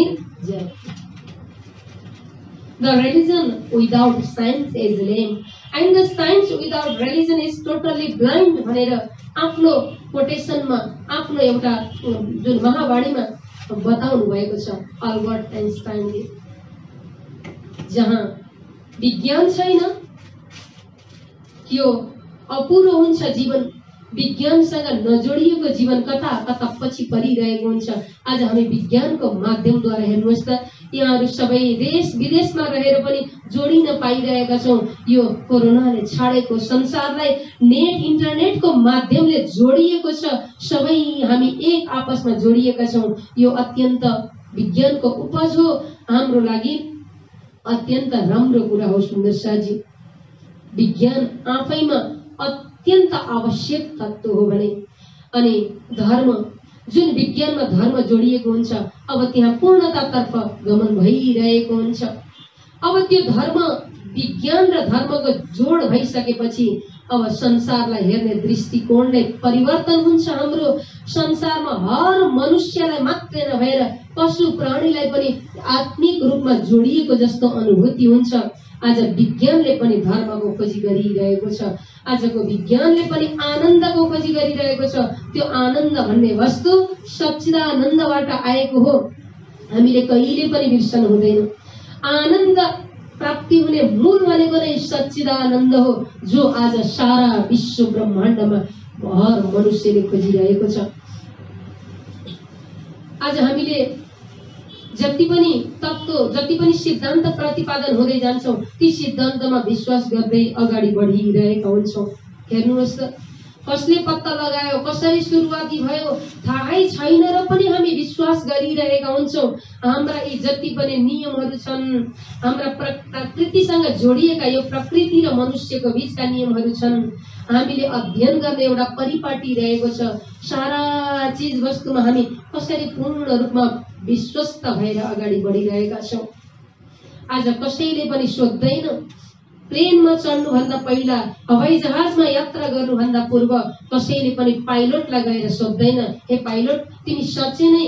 जय। The religion without science is lame and the science without religion is totally blind भनेर आफ्नो कोटेसनमा, आफ्नो एउटा जुन महावाणीमा बताउनु भएको छ अल्बर्ट आइन्स्टाइनले। जहाँ विज्ञान छैन त्यो अपुरो हुन्छ जीवन, विज्ञानसँग नजोडिएको जीवन कता कता पछि परिरहेको हुन्छ। आज हामी विज्ञानको माध्यमद्वारा हेर्नुहोस् त, यहाँहरू सबै देश विदेशमा रहेर पनि जोडिन पाइरहेका छौँ। यो कोरोनाले छाडेको संसारलाई नेट इन्टरनेटको माध्यमले जोडिएको छ। सबै हामी एक आपसमा जोडिएका छौँ। यो अत्यन्त विज्ञानको उपज हो हाम्रो लागि अत्यन्त राम्रो कुरा हो। सुन्दर साजी, विज्ञान आफैमा अत्यन्त आवश्यक तत्व हो भने अनि धर्म जुन विज्ञानमा धर्म जोडिएको हुन्छ अब त्यहाँ पूर्णतातर्फ गमन भइरहेको हुन्छ। अब त्यो धर्म विज्ञान र धर्मको जोड भइसकेपछि अब संसारलाई हेर्ने दृष्टिकोणले परिवर्तन हुन्छ। हाम्रो संसारमा हर मनुष्यलाई मात्रै नभएर पशु प्राणीलाई पनि आत्मिक रूपमा जोडिएको जस्तो अनुभूति हुन्छ। आज विज्ञानले पनि धर्मको खोजी गरिरहेको छ। आजको विज्ञानले पनि आनन्दको खोजी गरिरहेको छ। त्यो आनन्द भन्ने वस्तु सच्चिदानन्दबाट आएको हो, हामीले कहिले पनि बिर्सनु हुँदैन। आनन्द प्राप्ति हुने मूल भनेको नै सच्चिदानन्द हो, जो आज सारा विश्व ब्रह्माण्डमा हर मनुष्यले खोजिरहेको छ। आज हामीले जति पनि तत्त्व, जति पनि सिद्धान्त प्रतिपादन हुँदै जान्छौँ, ती सिद्धान्तमा विश्वास गर्दै अगाडि बढिरहेका हुन्छौँ। हेर्नुहोस् त, कसले पत्ता लगायो, कसरी सुरुवाती भयो थाहै छैन र पनि हामी विश्वास गरिरहेका हुन्छौँ। हाम्रा यी जति पनि नियमहरू छन्, हाम्रा प्रकृतिसँग जोडिएका यो प्रकृति र मनुष्यको बीचका नियमहरू छन्, हामीले अध्ययन गर्ने एउटा परिपाटी रहेको छ। सारा चीज वस्तुमा हामी कसरी पूर्ण रूपमा विश्वस्त भएर अगाडि बढिरहेका छौँ। आज कसैले पनि सोध्दैन, प्लेनमा चढ्नुभन्दा पहिला, हवाई जहाजमा यात्रा गर्नुभन्दा पूर्व कसैले पनि पाइलटलाई गएर सोध्दैन, हे पाइलट तिमी साँच्चै नै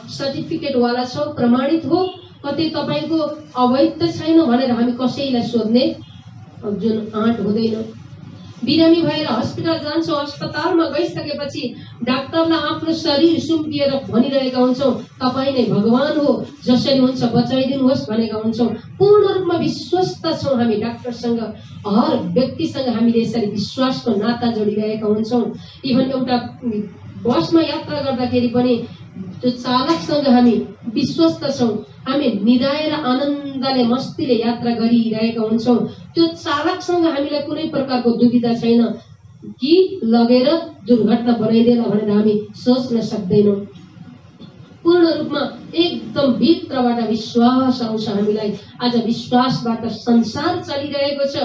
सर्टिफिकेट वाला छौ, प्रमाणित हो, कतै तपाईँको अवैध त छैन भनेर हामी कसैलाई सोध्ने जुन आँट हुँदैन। बिरामी भएर हस्पिटल जान्छौँ, अस्पतालमा गइसकेपछि डाक्टरलाई आफ्नो शरीर सुम्पिएर भनिरहेका हुन्छौँ, तपाईँ नै भगवान हो, जसरी हुन्छ बचाइदिनुहोस् भनेका हुन्छौँ। पूर्ण रूपमा विश्वस्त छौँ हामी डाक्टरसँग, हर व्यक्तिसँग हामीले यसरी विश्वासको नाता जोडिरहेका हुन्छौँ। इभन एउटा बसमा यात्रा गर्दाखेरि पनि त्यो चालकसँग हामी विश्वस्त छौँ। हामी निदाएर आनन्दले मस्तीले यात्रा गरिरहेका हुन्छौँ। त्यो चालकसँग हामीलाई कुनै प्रकारको दुविधा छैन कि लगेर दुर्घटना बनाइदिएला भनेर हामी सोच्न सक्दैनौँ। पूर्ण रूपमा एकदम भित्रबाट विश्वास आउँछ हामीलाई। आज विश्वासबाट संसार चलिरहेको छ।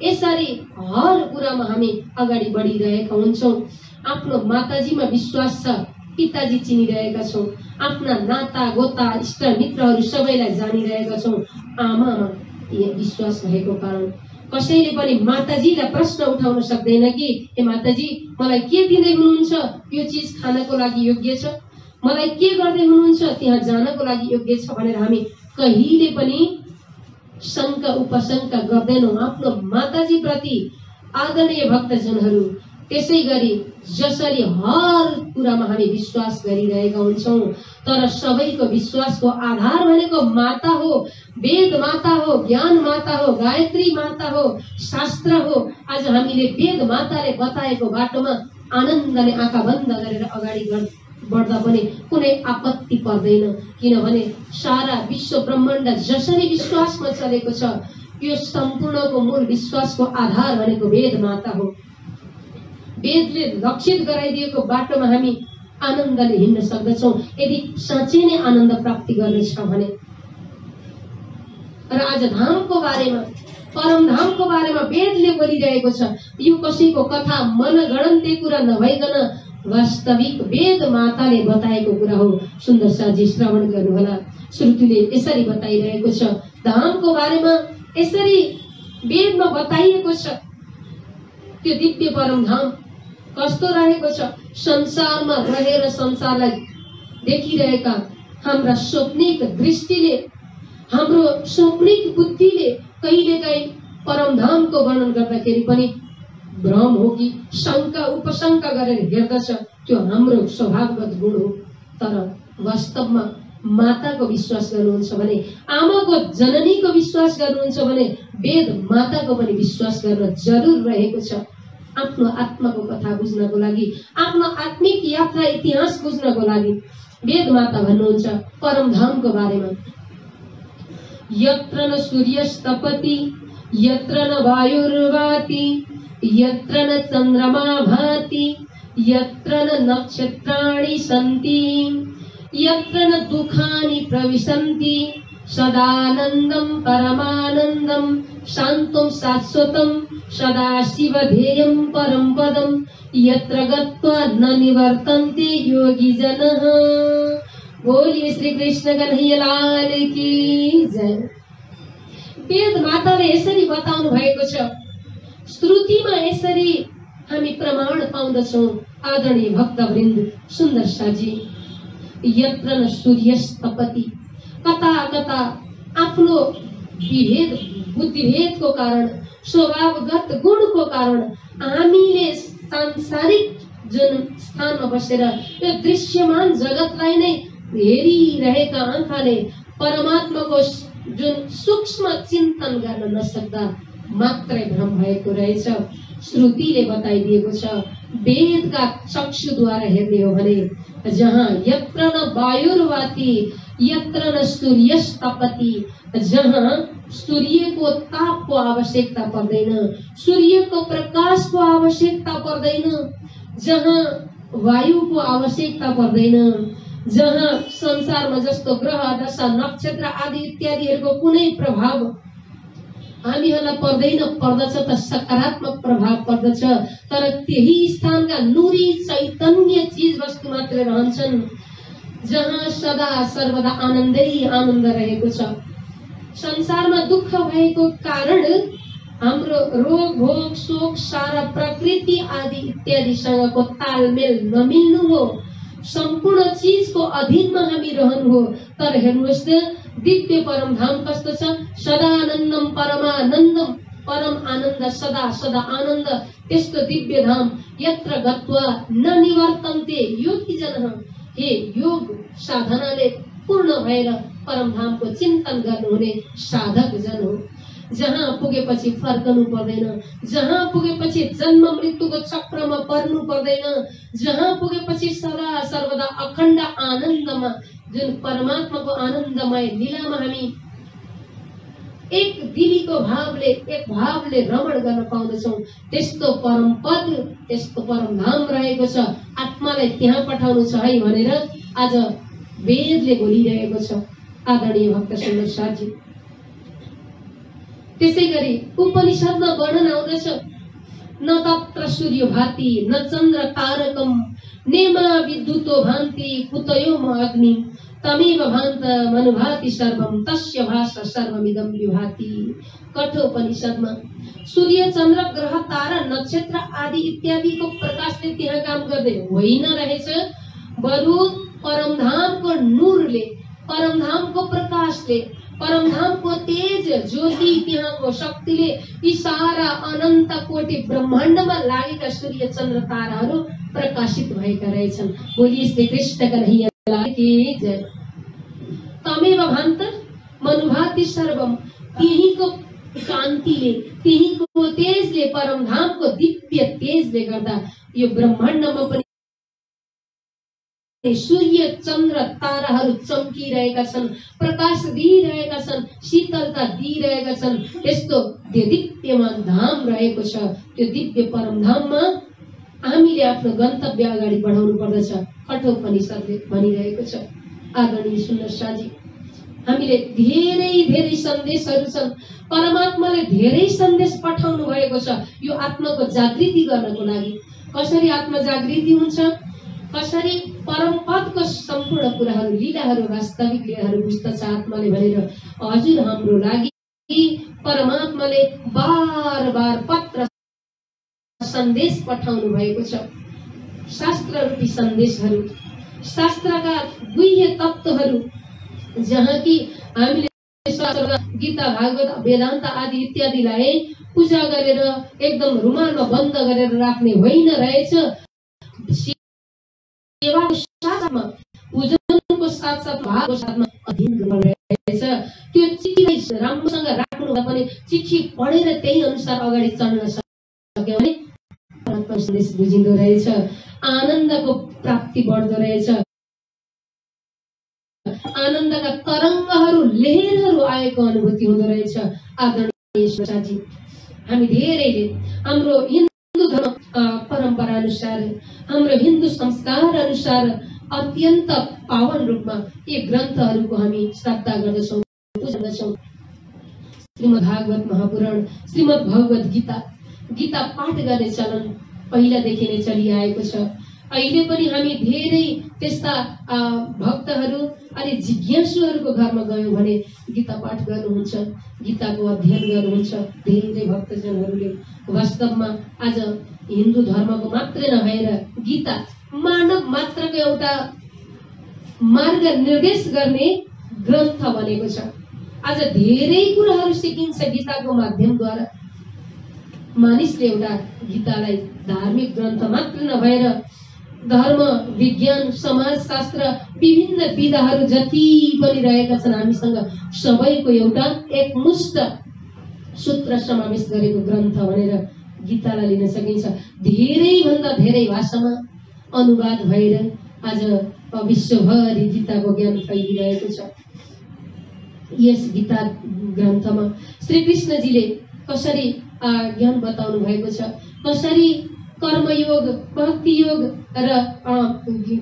यसरी हर कुरामा हामी अगाडि बढिरहेका हुन्छौँ। आफ्नो माताजीमा विश्वास छ, पिताजी चिनिरहेका छौँ, आफ्ना नाता गोता इष्ट मित्रहरू सबैलाई जानिरहेका छौँ। आमामा विश्वास भएको कारण कसैले पनि माताजीलाई प्रश्न उठाउन सक्दैन कि हे माताजी मलाई के दिँदै हुनुहुन्छ, यो चिज खानको लागि योग्य छ, मलाई के गर्दै हुनुहुन्छ, त्यहाँ जानको लागि योग्य छ भनेर हामी कहिले पनि शङ्का उपशङ्का गर्दैनौँ आफ्नो माताजी प्रति। आदरणीय भक्तजनहरू, त्यसै गरी जसरी हर कुरामा हामी विश्वास गरिरहेका हुन्छौँ, तर सबैको विश्वासको आधार भनेको माता हो, वेद माता हो, ज्ञान माता हो, गायत्री माता हो, शास्त्र हो। आज हामीले वेद माताले बताएको बाटोमा आनन्दले आँखा बन्द गरेर अगाडि बढ्दा पनि कुनै आपत्ति पर्दैन, किनभने सारा विश्व ब्रह्माण्ड जसरी विश्वासमा चलेको छ, यो सम्पूर्णको मूल विश्वासको आधार भनेको वेद माता हो। वेदले लक्षित गराइदिएको बाटोमा हामी आनन्दले हिँड्न सक्दछौँ यदि साँच्चै नै आनन्द प्राप्ति गर्नेछ भने। र आज धामको बारेमा, परमधामको बारेमा वेदले बोलिरहेको छ। यो कसैको कथा मनगणन्ते कुरा नभइकन वास्तविक वेद माताले बताएको कुरा हो। सुन्दर साजी श्रवण गर्नुहोला। श्रुतिले यसरी बताइरहेको छ, धामको बारेमा यसरी वेदमा बताइएको छ। त्यो दिव्य परमधाम कस्तो रहेको छ, संसारमा रहेर संसारलाई देखिरहेका हाम्रा स्वप्निक दृष्टिले, हाम्रो स्वप्निक बुद्धिले कहिलेकाहीँ परमधामको वर्णन गर्दाखेरि पनि भ्रम हो कि शङ्का उपशङ्का गरेर हेर्दछ, त्यो हाम्रो स्वभावगत गुण हो। तर वास्तवमा माताको विश्वास गर्नुहुन्छ भने, आमाको जननीको विश्वास गर्नुहुन्छ भने, वेद माताको पनि विश्वास गर्न जरुर रहेको छ। आफ्नो आत्माको कथा बुझ्नको लागि, आफ्नो आत्मिक यात्रा इतिहास बुझ्नको लागि वेद माता भन्नुहुन्छ परमधामको बारेमा। यत्र न सूर्यस्तपति, यत्र न वायुर्वाति, यत्र न चन्द्रमा भाति, यत्र न नक्षत्राणि सन्ति, यत्र न दुःखानि प्रविशन्ति सदानन्दं परमानन्दं शान्तं शाश्वतं सदा शिवध्येयं परं पदं यत्र गत्वा न निवर्तन्ते योगी जनः। बोलिए श्री कृष्ण कन्हैया लाल की जय। वेद माताले यसरी बताउनु भएको छ, श्रुतिमा यसरी हामी प्रमाण पाउँदछौँ। आदरणीय भक्तवृन्द, सुन्दर साजी, यत्र न सूर्यस्तपति, कता कता आफ्नो विभेद बुद्धिभेदको कारण, स्वभावगत गुणको कारण हामीले सांसारिक जुन स्थानमा बसेर यो दृश्यमान जगतलाई नै हेरिरहेका आँखाले परमात्माको जुन सूक्ष्म चिन्तन गर्न नसक्दा मात्रै भ्रम भएको रहेछ। श्रुतिले बताइदिएको छ, वेदका चक्षुद्वारा हेर्ने हो भने जहाँ यत्र न वायुर्वाति यत्र न सूर्यस्तपति, जहाँ सूर्यको तापको आवश्यकता पर्दैन, सूर्यको प्रकाशको आवश्यकता पर्दैन, जहाँ वायुको आवश्यकता पर्दैन, जहाँ संसारमा जस्तो ग्रह दशा नक्षत्र आदि इत्यादिहरूको कुनै प्रभाव हामीहरूलाई पर्दैन, पर्दछ त सकारात्मक प्रभाव पर्दछ, तर त्यही स्थानका नुरी चैतन्य चीज वस्तु मात्र रहन्छन्, जहाँ सदा सर्वदा आनन्दै आनन्द रहेको छ। संसारमा दुःख भएको कारण हाम्रो रोग भोग शोक सारा प्रकृति आदि इत्यादिसँगको तालमेल नमिल्नु हो, सम्पूर्ण चीजको अधीनमा हामी रहनु हो। तर हेर्नुहोस् त, दिव्य परम धाम कस्तो छ, सदानन्दम परमानन्दम, परम आनन्द सदा सदा आनन्द, त्यस्तो दिव्य धाम यत्र गत्वा न निवर्तन्ते योगी जनः। हे योग साधनाले पूर्ण भएर परम धामको चिन्तन गर्नुहुने साधक जन हो, जहाँ पुगेपछि फर्कनु पर्दैन, जहाँ पुगेपछि जन्म मृत्युको चक्रमा पर्नु पर्दैन, जहाँ पुगेपछि सदा सर्वदा अखण्ड आनन्दमा जुन परमात्माको आनन्दमय लीलामा हामी एक दिलीको भावले एक भावले रमण गर्न पाउँदछौँ। त्यस्तो परम पद, त्यस्तो परम धाम रहेको छ। आत्मालाई त्यहाँ पठाउनु छ है भनेर आज वेदले बोलिरहेको छ। आदरणीय भक्त सुन्दर साथी, त्यसै गरी उपनिषदमा वर्णन आउँदछ, न तत्र सूर्य भाति न चन्द्र तारकम नेमा विद्युतो भान्ति कुतयो अग्नि तमेव भान्त मनुभाति सर्वम तस्य भाषा सर्वमिदं विभाति। कठोपनिषदमा सूर्य चन्द्र ग्रह तारा नक्षत्र आदि इत्यादिको प्रकाशले त्यहाँ काम गर्दै होइन रहेछ, बरु परमधामको नूरले, परमधामको प्रकाशले, परमधामको तेज ज्योति, त्यहाँको शक्तिले यी सारा अनन्त कोटि ब्रह्माण्डमा लागेका सूर्य चन्द्र ताराहरू प्रकाशित भएका रहेछन्। बोलिए श्री कृष्ण कन्हैया लाल की जय। तमेव भान्त मनुभाति सर्वम, त्यहीको कान्तिले, त्यहीको तेजले, परमधामको दिव्य तेजले गर्दा यो ब्रह्माण्डमा पनि सूर्य चन्द्र ताराहरू चम्किरहेका छन्, प्रकाश दिइरहेका छन्, शीतलता दिइरहेका छन्। यस्तो दिव्यमान धाम रहेको छ। त्यो दिव्य परम धाममा हामीले आफ्नो गन्तव्य अगाडि बढाउनु पर्दछ, कठोपनिषदले भनिरहेको छ। आदरणीय सुन्दर साजी, हामीले धेरै धेरै सन्देशहरू छन्, परमात्माले धेरै सन्देश पठाउनु भएको छ यो आत्माको जागृति गर्नको लागि। कसरी आत्मा जागृति हुन्छ, कसरी परम पदको सम्पूर्ण कुराहरू, लीलाहरू, वास्तविक लीलाहरू बुझ्दछ आत्माले भनेर हजुर हाम्रो लागि परमात्माले बार बार पत्र सन्देश पठाउनु भएको छ। शास्त्र रूपी सन्देशहरू, शास्त्रका गुह्य तत्त्वहरू, जहाँ कि हामीले गीता भागवत वेदान्त आदि इत्यादिलाई पूजा गरेर एकदम रुमालमा बन्द गरेर राख्ने होइन रहेछ। सेवाको साथमा, पूजनको साथसाथ भावको साथमा अध्ययन गर्नु रहेछ। त्यो चिठीलाई राम्रोसँग राख्नु पनि चिठी पढेर त्यही अनुसार अगाडि चढ्न सक्यो भने परमात्मा सन्देश बुझिँदो रहेछ, आनन्दको प्राप्ति बढ्दो रहेछ, आनन्दका तरङ्गहरू लहरहरू आएको अनुभूति हुँदो रहेछ। आदरणीय साथी, हामी धेरैले हाम्रो हिन्दू धर्म परम्परा अनुसार, हाम्रो हिन्दू संस्कार अनुसार अत्यन्त पावन रूपमा यी ग्रन्थहरूको हामी श्रद्धा गर्दछौँ, पूजा गर्दछौँ। श्रीमद् भागवत महापुराण, श्रीमद् भगवत गीता, गीता पाठ गर्ने चलन पहिलादेखि नै चलिआएको छ। अहिले पनि हामी धेरै त्यस्ता भक्तहरू अनि जिज्ञासुहरूको घरमा गयौँ भने गीता पाठ गर्नुहुन्छ, गीताको अध्ययन गर्नुहुन्छ। धेरै भक्तजनहरूले वास्तवमा आज हिन्दू धर्मको मात्रै नभएर गीता मानव मात्रको एउटा मार्ग निर्देश गर्ने ग्रन्थ बनेको छ। आज धेरै कुराहरू सिकिन्छ गीताको माध्यमद्वारा। मानिसले एउटा गीतालाई धार्मिक ग्रन्थ मात्र नभएर धर्म, विज्ञान, समाजशास्त्र, विभिन्न विधाहरू जति पनि रहेका छन् हामीसँग सबैको एउटा एकमुष्ट सूत्र समावेश गरेको ग्रन्थ भनेर गीतालाई लिन सकिन्छ। धेरैभन्दा धेरै भाषामा अनुवाद भएर आज विश्वभरि गीताको ज्ञान फैलिरहेको छ। यस गीता ग्रन्थमा श्री कृष्णजीले कसरी ज्ञान बताउनु भएको छ, कसरी कर्मयोग, भक्ति योग र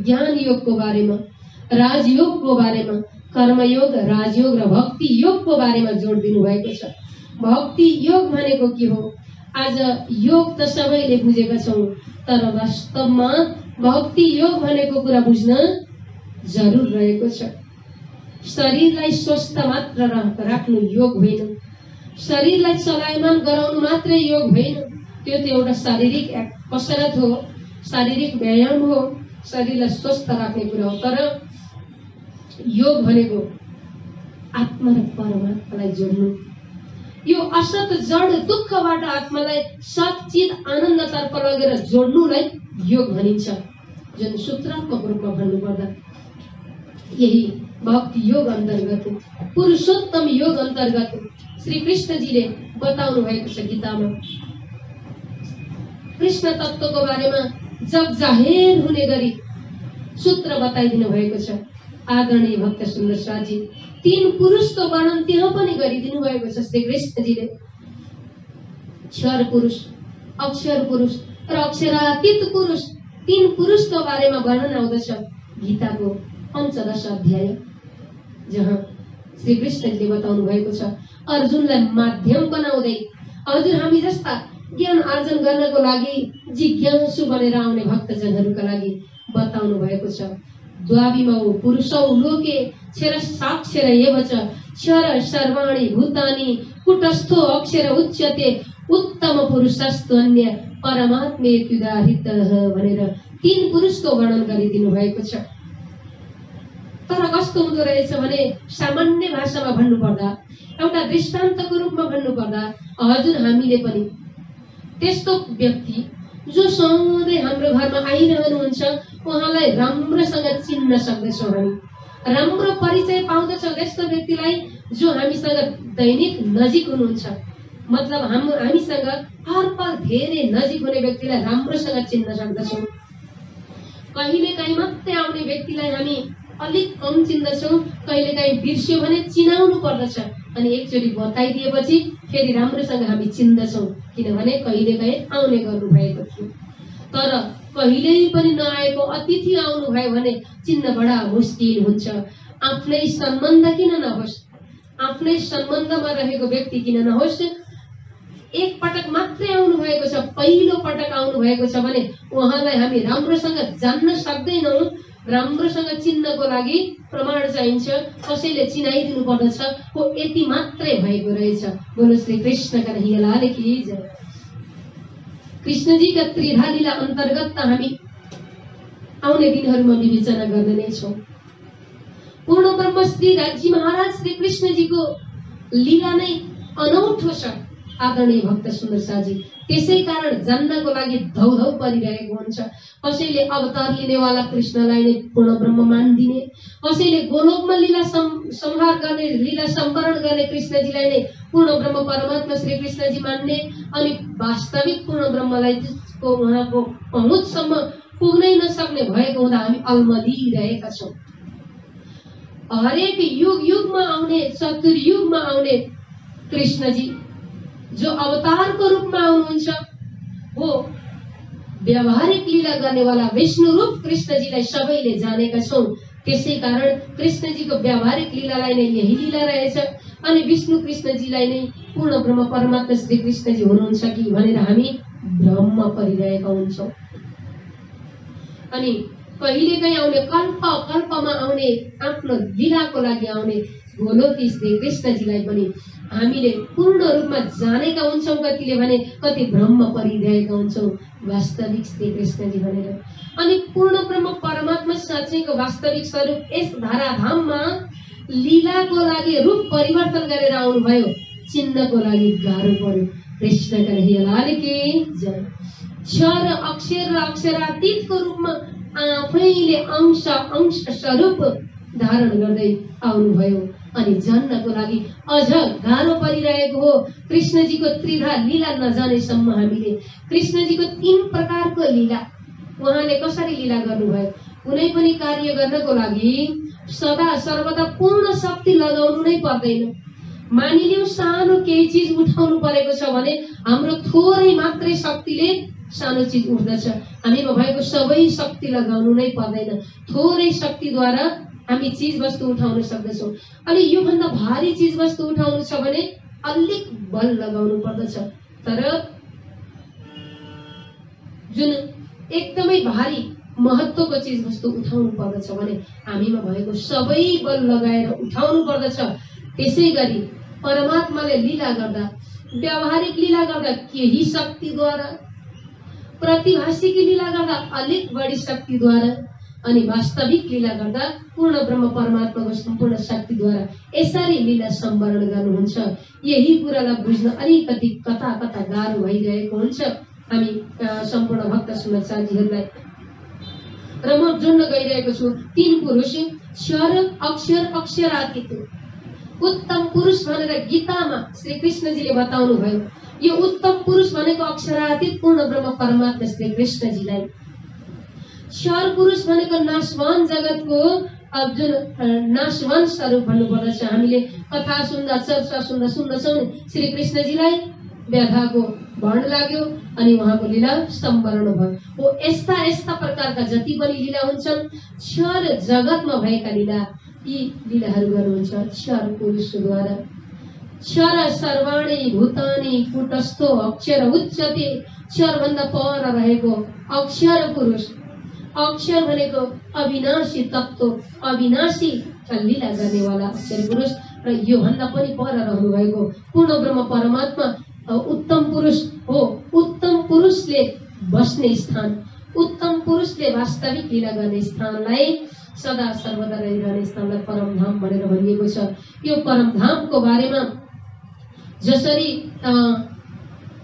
ज्ञान योगको बारेमा, राजयोगको बारेमा, कर्मयोग, राजयोग र भक्ति योगको बारेमा जोड दिनु भएको छ। भक्ति योग भनेको के हो? आज योग त सबैले बुझेका छौँ, तर वास्तवमा भक्ति योग भनेको कुरा बुझ्न जरुर रहेको छ। शरीरलाई स्वस्थ मात्र राख्नु योग होइन, शरीरलाई चलायमान गराउनु मात्रै योग होइन। त्यो त एउटा शारीरिक कसरत हो, शारीरिक व्यायाम हो, शरीरलाई स्वस्थ राख्ने कुरा हो। तर योग भनेको आत्मा र परमात्मालाई जोड्नु, यो असत जड दुःखबाट आत्मालाई सच्चित आनन्दतर्फ लगेर जोड्नुलाई योग भनिन्छ। जुन सूत्रात्मक रूपमा भन्नुपर्दा यही भक्ति योग अन्तर्गत, पुरुषोत्तम योग अन्तर्गत श्री कृष्णजीले बताउनु भएको छ गीतामा। कृष्ण तत्त्वको बारेमा जग जाहेर हुने गरी सूत्र बताइदिनु भएको छ। आदरणीय भक्त सुन्दर शाहजी, 3 पुरुषको वर्णन त्यहाँ पनि गरिदिनु भएको छ श्री कृष्णजीले। क्षर पुरुष, अक्षर पुरुष र अक्षरातीत पुरुष, 3 पुरुषको बारेमा वर्णन आउँदछ गीताको 15 अध्याय, जहाँ श्री कृष्णजीले बताउनु भएको छ अर्जुनलाई माध्यम बनाउँदै हजुर हामी जस्ता ज्ञान आर्जन गर्नको लागि जिज्ञासु बनेर आउने भक्तजनहरूका लागि बताउनु भएको छ। द्वाविमौ पुरुषौ लोके क्षर साक्षर एव च क्षर सर्वाणि भूतानि कुटस्थो अक्षर उच्यते उत्तम पुरुषस्तु अन्य परमात्मेत्युदाहृतः भनेर 3 पुरुषको वर्णन गरिदिनु भएको छ। तर कस्तो हुँदो रहेछ भने सामान्य भाषामा भन्नुपर्दा, एउटा दृष्टान्तको रूपमा भन्नुपर्दा हजुर हामीले पनि त्यस्तो व्यक्ति जो सधैँ हाम्रो घरमा आइरहनुहुन्छ उहाँलाई राम्रोसँग चिन्न सक्दैछौँ, हामी राम्रो परिचय पाउँदछौँ त्यस्तो व्यक्तिलाई जो हामीसँग दैनिक नजिक हुनुहुन्छ। मतलब हामीसँग हर पल धेरै नजिक हुने व्यक्तिलाई राम्रोसँग चिन्न सक्दछौँ। कहिलेकाहीँ मात्रै आउने व्यक्तिलाई हामी अलिक कम चिन्दछौँ, कहिलेकाहीँ बिर्स्यो भने चिनाउनु पर्दछ, अनि एकचोटि बताइदिएपछि फेरि राम्रोसँग हामी चिन्दछौँ, किनभने कहिलेकाहीँ आउने गर्नु भएको थियो। तर कहिल्यै पनि नआएको अतिथि आउनु भयो भने चिन्न बडा मुस्किल हुन्छ। आफ्नै सम्बन्ध किन नहोस्, आफ्नै सम्बन्धमा रहेको व्यक्ति किन नहोस्, एक पटक मात्रै आउनु भएको छ, पहिलो पटक आउनु भएको छ भने उहाँलाई हामी राम्रोसँग जान्न सक्दैनौँ। राम्रोसँग चिन्नको लागि प्रमाण चाहिन्छ, कसैले चिनाइदिनु पर्दछ, हो यति मात्रै भएको रहेछ। बोलो श्री कृष्ण कन्हैया लाल की जय। कृष्णजीका त्रिधा लीला अन्तर्गत त हामी आउने दिनहरूमा विवेचना गर्ने नै छौँ। पूर्ण ब्रह्म श्री राजी महाराज श्री कृष्णजीको लीला नै अनौठो छ आदरणीय भक्त सुन्दर शाहजी। त्यसै कारण जान्नको लागि धौधौ परिरहेको हुन्छ। कसैले अवतार लिनेवाला कृष्णलाई नै पूर्ण ब्रह्म मानिदिने, कसैले गोलोकमा लीला संहार गर्ने, लीला सम्वरण गर्ने कृष्णजीलाई नै पूर्ण ब्रह्म परमात्मा श्री कृष्णजी मान्ने, अनि वास्तविक पूर्ण ब्रह्मलाई उहाँको पहुँचसम्म पुग्नै नसक्ने भएको हुँदा हामी अल्मलिरहेका छौँ। हरेक युगमा आउने, चतुर्युगमा आउने कृष्णजी जो अवतारको रूपमा आउनुहुन्छ, वो व्यावहारिक लीला गर्नेवाला विष्णु रूप कृष्णजीलाई सबैले जानेका छौं। त्यसै कारण कृष्णजीको व्यावहारिक लीलालाई नै यही लीला रहेछ। अनि विष्णु कृष्णजीलाई नै पूर्ण ब्रह्म परमात्मा श्री कृष्णजी हुनुहुन्छ कि भनेर हामी भ्रममा परिरहेका हुन्छौं। अनि कहिलेकाहीँ आउने कल्पमा आउने आफ्नो लीलाको लागि आउने गोलोकी श्री कृष्णजीलाई पनि हामीले पूर्ण रूपमा जानेका हुन्छौं। कतिले भने कति भ्रममा परिरहेका हुन्छौं वास्तविक श्री कृष्णजी भनेर। अनि पूर्ण ब्रह्म परमात्मा साँच्चैको वास्तविक स्वरूप यस धराधाममा लीलाको लागि रूप परिवर्तन गरेर आउनुभयो। चिन्हको लागि गाह्रो पर्यो। कृष्ण कन्हैयालालकी जय। क्षर अक्षर र अक्षरातीतको रूपमा आफैले अंश स्वरूप धारण गर्दै आउनुभयो। अनि जन्नको लागि अझ गाह्रो परिरहेको हो। कृष्णजीको त्रिधा लीला नजानेसम्म हामीले कृष्णजीको 3 प्रकारको लीला उहाँले कसरी लीला गर्नुभयो। कुनै पनि कार्य गर्नको लागि सदा सर्वदा पूर्ण शक्ति लगाउनु नै पर्दैन। मानिलिउँ सानो केही चीज उठाउनु परेको छ भने हाम्रो थोरै मात्रै शक्तिले सानो चीज उठ्दछ। हामीमा भएको सबै शक्ति लगाउनु नै पर्दैन। थोरै शक्तिद्वारा हामी चीज वस्तु उठाउन सक्दछौँ। अनि यो भन्दा भारी चीज वस्तु उठाउनु छ भने अलिक बल लगाउनु पर्दछ। तर जुन एकदमै भारी महत्त्वको चीज वस्तु उठाउनु पर्दछ भने हामीमा भएको सबै बल लगाएर उठाउनु पर्दछ। त्यसैगरी परमात्माले लीला गर्दा व्यावहारिक लीला गर्दा केही शक्तिद्वारा, प्रतिभाषिकी लीला गर्दा अलिक बढी शक्तिद्वारा, अनि वास्तविक लीला गर्दा पूर्ण ब्रह्म परमात्माको सम्पूर्ण शक्तिद्वारा यसरी लीला सम्वरण गर्नुहुन्छ। यही कुरालाई बुझ्न अलिकति कता कता गाह्रो भइरहेको हुन्छ हामी सम्पूर्ण भक्त सुनचाजीहरूलाई। र म जोड्न गइरहेको छु 3 पुरुष क्षर अक्षर अक्षरातीत उत्तम पुरुष भनेर गीतामा श्री कृष्णजीले बताउनु भयो। यो उत्तम पुरुष भनेको अक्षरातीत पूर्ण ब्रह्म परमात्मा श्री कृष्णजीलाई। क्षर पुरुष भनेको नाशवान जगतको जुन नाशवान स्वरूप भन्नुपर्दछ। हामीले कथा सुन्दा चर्चा सुन्दछौँ श्री कृष्णजीलाई व्याधाको भण लाग्यो अनि उहाँको लीला सम्वरण भयो। हो यस्ता यस्ता प्रकारका जति पनि लीला हुन्छन् क्षर जगतमा भएका लीला, यी लीलाहरू गर्नुहुन्छ क्षर पुरुषद्वारा। क्षर सर्वाणी भूतानि कुटस्थो अक्षर उच्यते। क्षर भन्दा पर रहेको अक्षर पुरुष। अक्षर भनेको अविनाशी तत्त्व, अविनाशी लीला गर्नेवाला अक्षर पुरुष। र यो भन्दा पनि पर रहनु भएको पूर्ण ब्रह्म परमात्मा उत्तम पुरुष हो। उत्तम पुरुषले बस्ने स्थान, उत्तम पुरुषले वास्तविक लीला गर्ने स्थानलाई सदा सर्वदा रहिरहने स्थानलाई परमधाम भनेर भनिएको छ। यो परमधामको बारेमा जसरी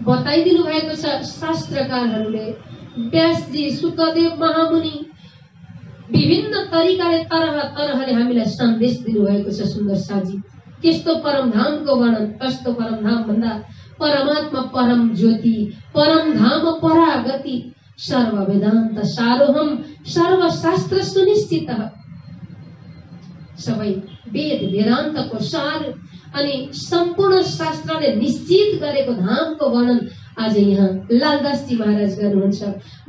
बताइदिनु भएको छ शास्त्रकारहरूले, व्यासजी, शुकदेव महामुनि विभिन्न तरिकाले तरहले हामीलाई सन्देश दिनुभएको छ। सुन्दर साजी त्यस्तो परमधामको वर्णन, कस्तो परमधाम भन्दा परमात्मा परम ज्योति, परमधाम परागति, सर्व वेदान्त सारोहम, सर्वशास्त्र सुनिश्चित। सबै वेद वेदान्तको सार अनि सम्पूर्ण शास्त्रले निश्चित गरेको धामको वर्णन आज यहाँ लालदासजी महाराज गर्नुहुन्छ।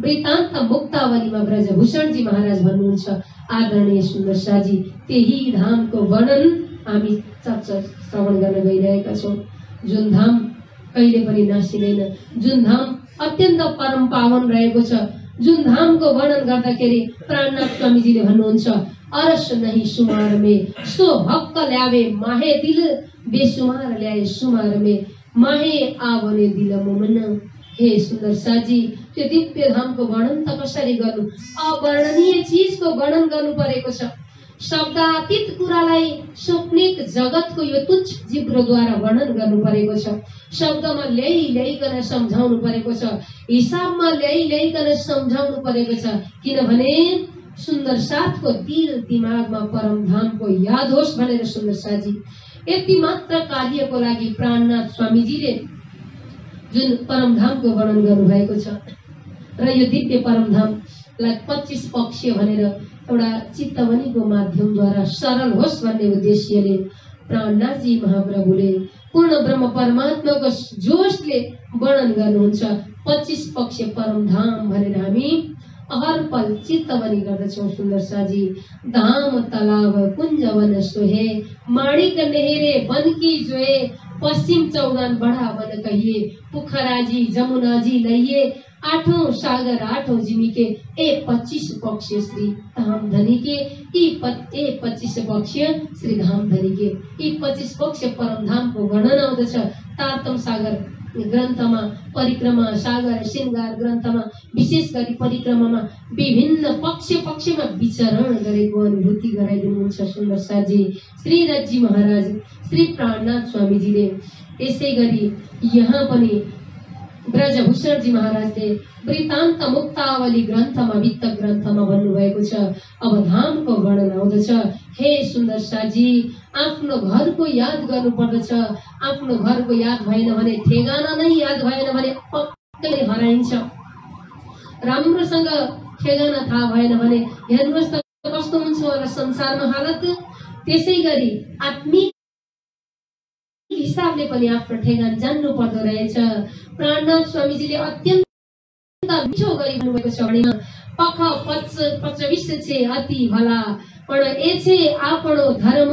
वृत्तान्त मुक्तावलीमा ब्रजभूषणजी महाराज भन्नुहुन्छ। आदरणीय सुन्दर साजी त्यही धामको वर्णन हामी चर्चा श्रवण गर्न गइरहेका छौँ। जुन धाम कहिले पनि नासिँदैन, जुन धाम अत्यन्त परम पावन रहेको छ, जुन धामको वर्णन गर्दाखेरि प्राणनाथ स्वामीजीले भन्नुहुन्छ अरस नहीं सुमार में सो हक्क ल्यावे माहे दिल बेसुमार ल्याए सुमार में माहे आवने दिल मोमन। हे सुन्दर साजी त्यो दिव्य धामको वर्णन त कसरी गर्नु? अवर्णनीय चीजको वर्णन गर्नु परेको छ। शब्दातीत कुरालाई स्वप्निक जगतको यो तुच्छ जिब्रोद्वारा वर्णन गर्नु परेको छ। शब्दमा ल्याइकन सम्झाउनु परेको छ, हिसाबमा ल्याइकन सम्झाउनु परेको छ। किनभने सुन्दर साथको दिल दिमागमा परमधामको याद होस् भनेर सुन्दर साजी यति मात्र कार्यको लागि प्राणनाथ स्वामीजीले जुन परमधामको वर्णन गर्नुभएको छ। र यो दिव्य परमधामलाई 25 पक्षीय भनेर एउटा चित्तवनीको माध्यमद्वारा सरल होस् भन्ने उद्देश्यले प्राणनाथजी महाप्रभुले पूर्ण ब्रह्म परमात्माको जोशले वर्णन गर्नुहुन्छ। 25 पक्ष परमधाम भनेर हामी हर पल चित्त बनी गर्दछौँ। सुन्दर साजी धाम तलाव कुञ्ज वन सोहे माणिक नेहरे वन की जोए पश्चिम चौगान बड़ा वन कहिए पुखराजी जमुनाजी लइए आठों सागर आठों जिमी के ए 25 पक्ष श्री धाम धनी के ए 25 पक्ष श्री धाम धनी के ए 25 पक्ष परमधाम को वर्णन आउँदछ। तारतम सागर ग्रन्थमा परिक्रमा सागर श्रृंगार ग्रन्थमा विशेष गरी परिक्रमामा विभिन्न पक्षमा विचरण गरेको अनुभूति गराइदिनुहुन्छ सुन्दर साजी श्री रजी महाराज श्री प्राणनाथ स्वामीजीले। यसै गरी यहाँ पनि ब्रजभूषण जी महाराजले वृत्तान्त मुक्तावली ग्रन्थमा वित्त ग्रन्थमा भन्नुभएको छ। अब धामको वर्णन आउँदछ। हे सुन्दर साजी आफ्नो घरको याद गर्नु पर्दछ। आफ्नो घरको याद भएन भने ठेगाना नै याद भएन भने पक्कै हराइन्छ। राम्रोसँग ठेगाना थाहा भएन भने हेर्नुहोस् त कस्तो हुन्छ होला संसारमा हालत। त्यसै गरी आत्मिक हिसाबले पनि आफ्नो ठेगान जान्नु पर्दो रहेछ। प्राणनाथ स्वामीजीले अत्यन्त मिठो गरी भन्नुभएको छ भने पख पचविस छे अति भला पण एछे आपणो धर्म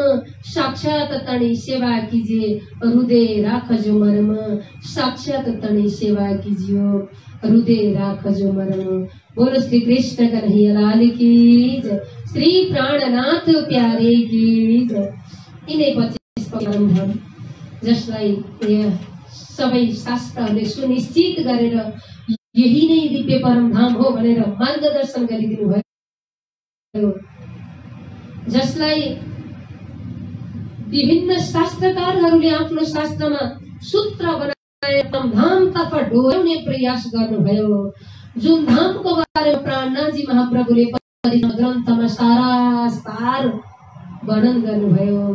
साक्षात तणी सेवा कीजिए हृदय राखजो मर्म साक्षात तणी सेवा कीजियो हृदय राखजो मर्म। बोलो श्री कृष्ण कन्हैया लाल की जय। श्री प्राणनाथ प्यारे की जय। यिनै 25 परमधाम जसलाई सबै शास्त्रहरूले सुनिश्चित गरेर यही नै दिव्य परमधाम हो भनेर मार्गदर्शन गरिदिनु भयो। जसलाई विभिन्न शास्त्रकारहरूले आफ्नो शास्त्रमा सूत्र बनाएर परमधामतर्फ डोर्याउने प्रयास गर्नुभयो। जुन धामको बारेमा प्राणनाथजी महाप्रभुले ग्रन्थमा सारासार वर्णन गर्नुभयो।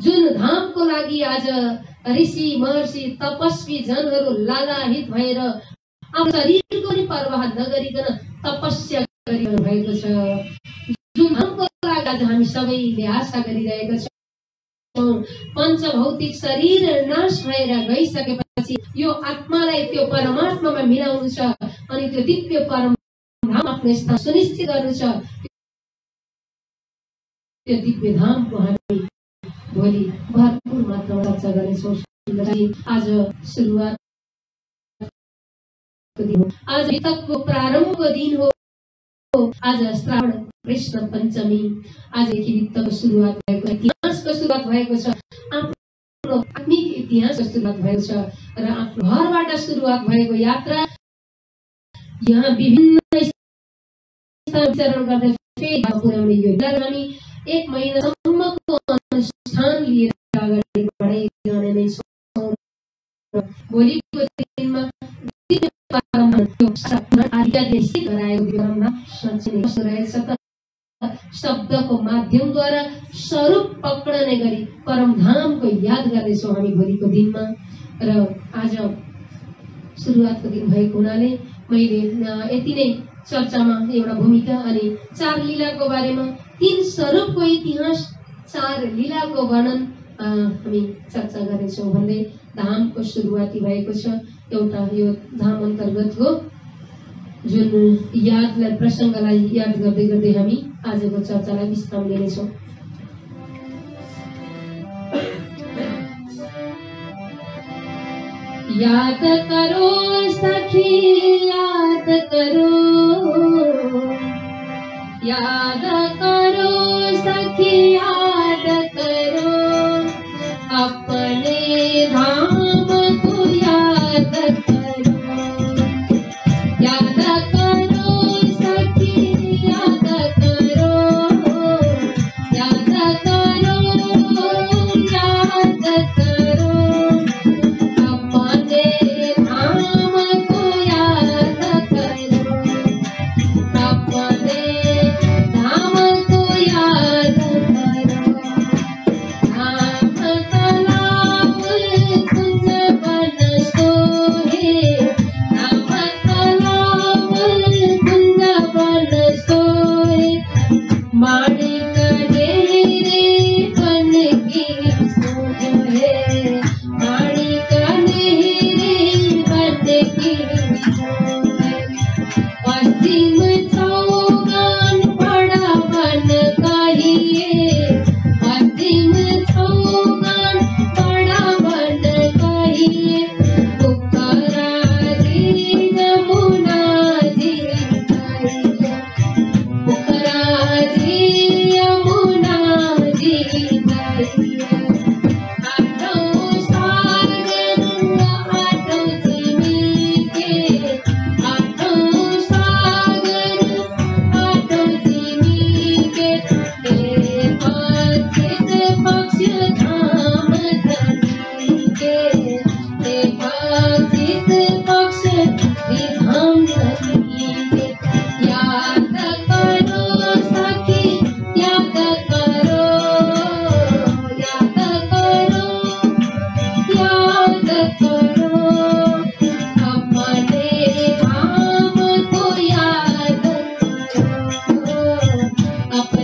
जुन धामको लागि आज ऋषि महर्षि तपस्वी जनहरू लालाहित भएर आफ्नो शरीरको पनि परवाह नगरिकन तपस्या गरिरहनु भएको छ। जुन धामको लागि आज हामी सबैले आशा गरिरहेका छौँ। पञ्चभौतिक शरीर नाश भएर गइसकेपछि यो आत्मालाई त्यो परमात्मामा मिलाउनु छ अनि त्यो दिव्य परमधाम आफ्नो स्थान सुनिश्चित गर्नु छ। त्यो दिव्य धामको हामी भोलि भरपूर मात्रामा चर्चा गर्नेछौँ। आज सुरुवात आज वितकको प्रारम्भको दिन हो। आज श्रावण कृष्ण पञ्चमी। आजदेखि वितकको सुरुवात भएको छ। इतिहासको सुरुवात भएको छ। आफ्नो आत्मिक इतिहासको सुरुवात भएको छ र आफ्नो घरबाट सुरुवात भएको यात्रा यहाँ विभिन्न स्थान विचरण गर्दै पुर्याउने यो हामी 1 महिनासम्मको अनुष्ठान लिएर अगाडि बढाइ जाने नै छौँ। भोलिको दिनमा शब्दको माध्यमद्वारा स्वरूप पक्रने गरी परमधामको याद गर्दैछौँ हामी भोलिको दिनमा। र आज सुरुवातको दिन भएको हुनाले मैले यति नै चर्चामा एउटा भूमिका अनि 4 लीलाको बारेमा 3 स्वरूपको इतिहास 4 लीलाको वर्णन हामी चर्चा गर्नेछौँ भन्दै धामको सुरुवाती भएको छ। एउटा यो धाम अन्तर्गतको जुन यादलाई प्रसङ्गलाई याद गर्दै गर्दै हामी आजको चर्चालाई विश्राम लिनेछौँ। याद करो सखी याद करो याद करो सखी याद करो अपने धाम को याद करो याद करो सखी याद करो याद करो याद करो अपने धाम को याद करो अपने धाम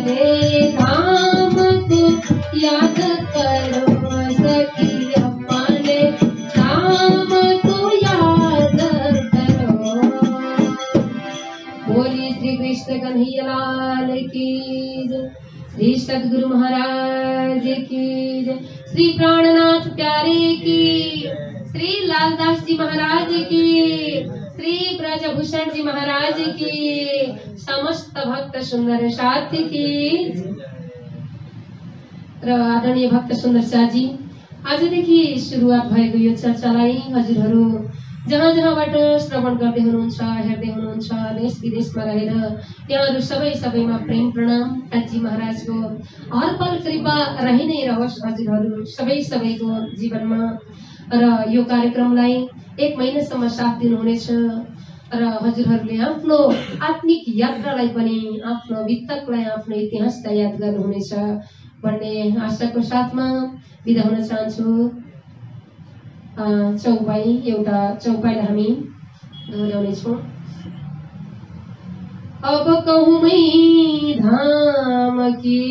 अपने धाम को याद करो सखी, अपने धाम को याद करो। बोली श्री कृष्ण कन्हैया लाल की जय, श्री सद्गुरु महाराज की जय, श्री प्राणनाथ प्यारे की, श्री लालदास जी महाराज की, श्री ब्रजभूषण जी महाराज की, समस्त भक्त सुंदर साथी की र आदरणीय भक्त सुंदर साथी। आजदेखि सुरुवात भएको यो चर्चालाई हजुरहरू जहाँ जहाँबाट श्रवण गर्दै हुनुहुन्छ, हेर्दै हुनुहुन्छ, देश विदेशमा रहेर यहाँहरू सबैमा प्रेम प्रणाम। काजी महाराजको हरपल कृपा रहि नै रहोस् हजुरहरू सबैको जीवनमा र यो कार्यक्रमलाई 1 महिनासम्म साथ दिनुहुनेछ र हजुरहरूले आफ्नो आत्मिक यात्रालाई पनि, आफ्नो वितकलाई, आफ्नो इतिहासलाई याद गर्नुहुनेछ भन्ने आशाको साथमा बिदा हुन चाहन्छु। एउटा चौपाईलाई हामी दोहोर्याउनेछौँ। अब कहूँ मैं धाम की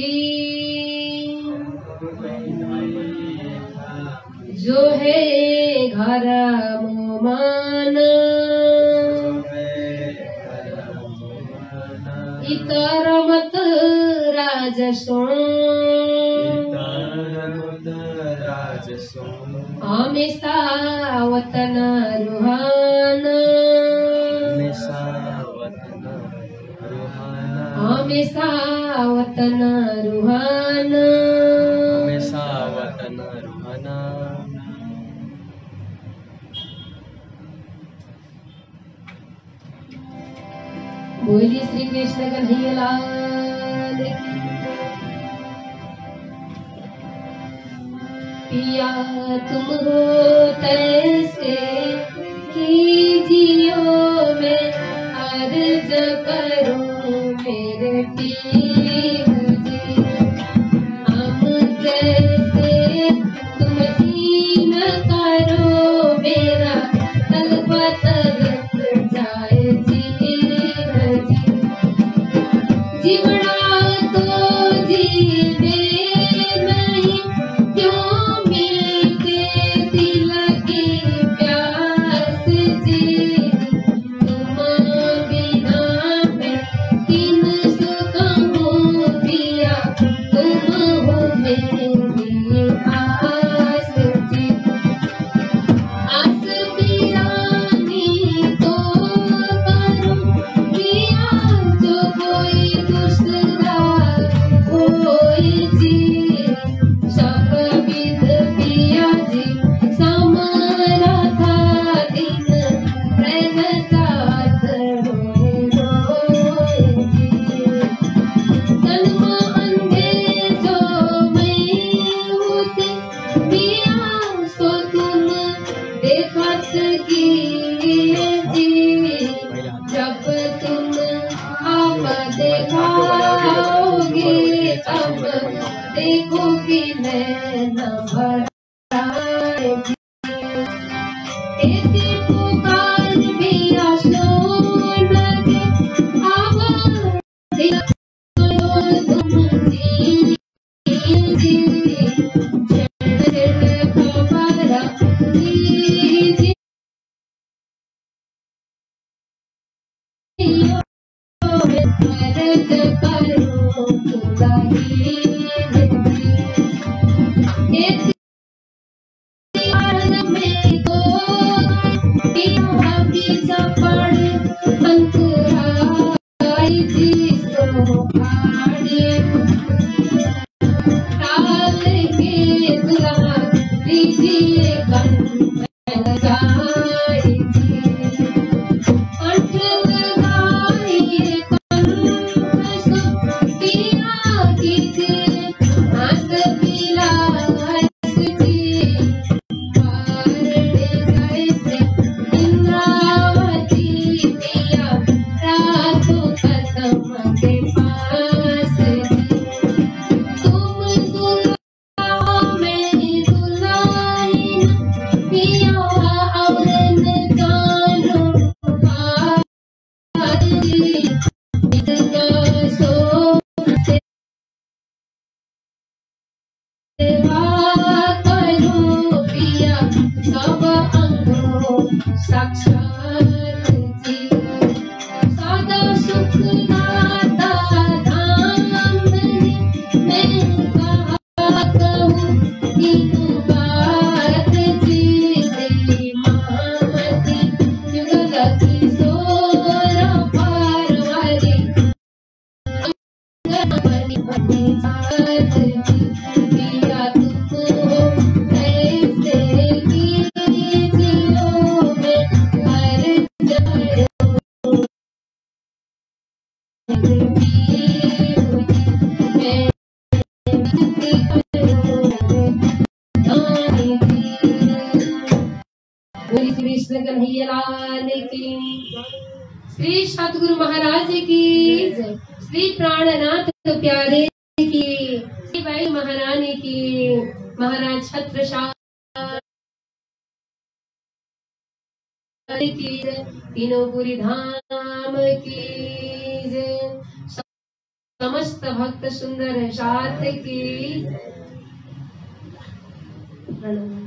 जो है घर मोमान, इतर मत राजसो हमेशा वतन रुहाना, हमेशा वतन रुहाना, हमेशा वतन रुहाना। बोली श्री कृष्ण कन्हैया लाल की। पिया तुम हो तैसे कीजियो, मैं अर्ज करूं मेरे पीर जी। हम जैसे तुम जी न करो, मेरा तलपत रख जाए जीवन जी। जीवड़ा तो जीवे नहीं, क्यों मीठे दिल की प्यास जी। तुम बिना मैं किन सुख हूँ पिया, तुम हो मेरी आस जी। आस बिरानी तो करूं पिया, जो कोई दूसरा कोई जी। सब विध पिया जी समारा था दिन, रहता रोए रोए जी। जन्म अंधे जो मैं होती पिया, सो तुम देखत कीजिए जी। जब तुम आप देखाओगे, तब देखोगे नैन भराए जी। ऐसी पुकार भी सुन के आवाज़ तुम जी जी। खबर दीजिए, अर्ज करो खुदाई जी। में तो पिया पड़े अंतराई जी। तो आड़े टाल के दुआ लीजिए कंठ लगाई जी। कंठ लगाइए कंठ पिया कीजिए, हाथ पिलाए जी। पार गए थे इंद्रावती पिया, रातों कदम के पास जी। तुम दुल्हा में दुल्हन पिया, और न जानो बात जी। सब अंगो साक्षात जी सदा सुख दाता धाम मैं कहा कहूँ तीनों बात जी तेरी महामती जुगल किशोर पार्वती बनी बनी जात जी दिया तुमको ऐसे कीजियो मैं हर जाए बोली श्री कृष्ण कन्हैया लाल की श्री सतगुरु महाराज की जय श्री प्राणनाथ प्यारे की श्री बाई महारानी की महाराज छत्रसाल की जय तीनों पुरी धाम की जय समस्त भक्त सुंदर साथ की प्रणाम।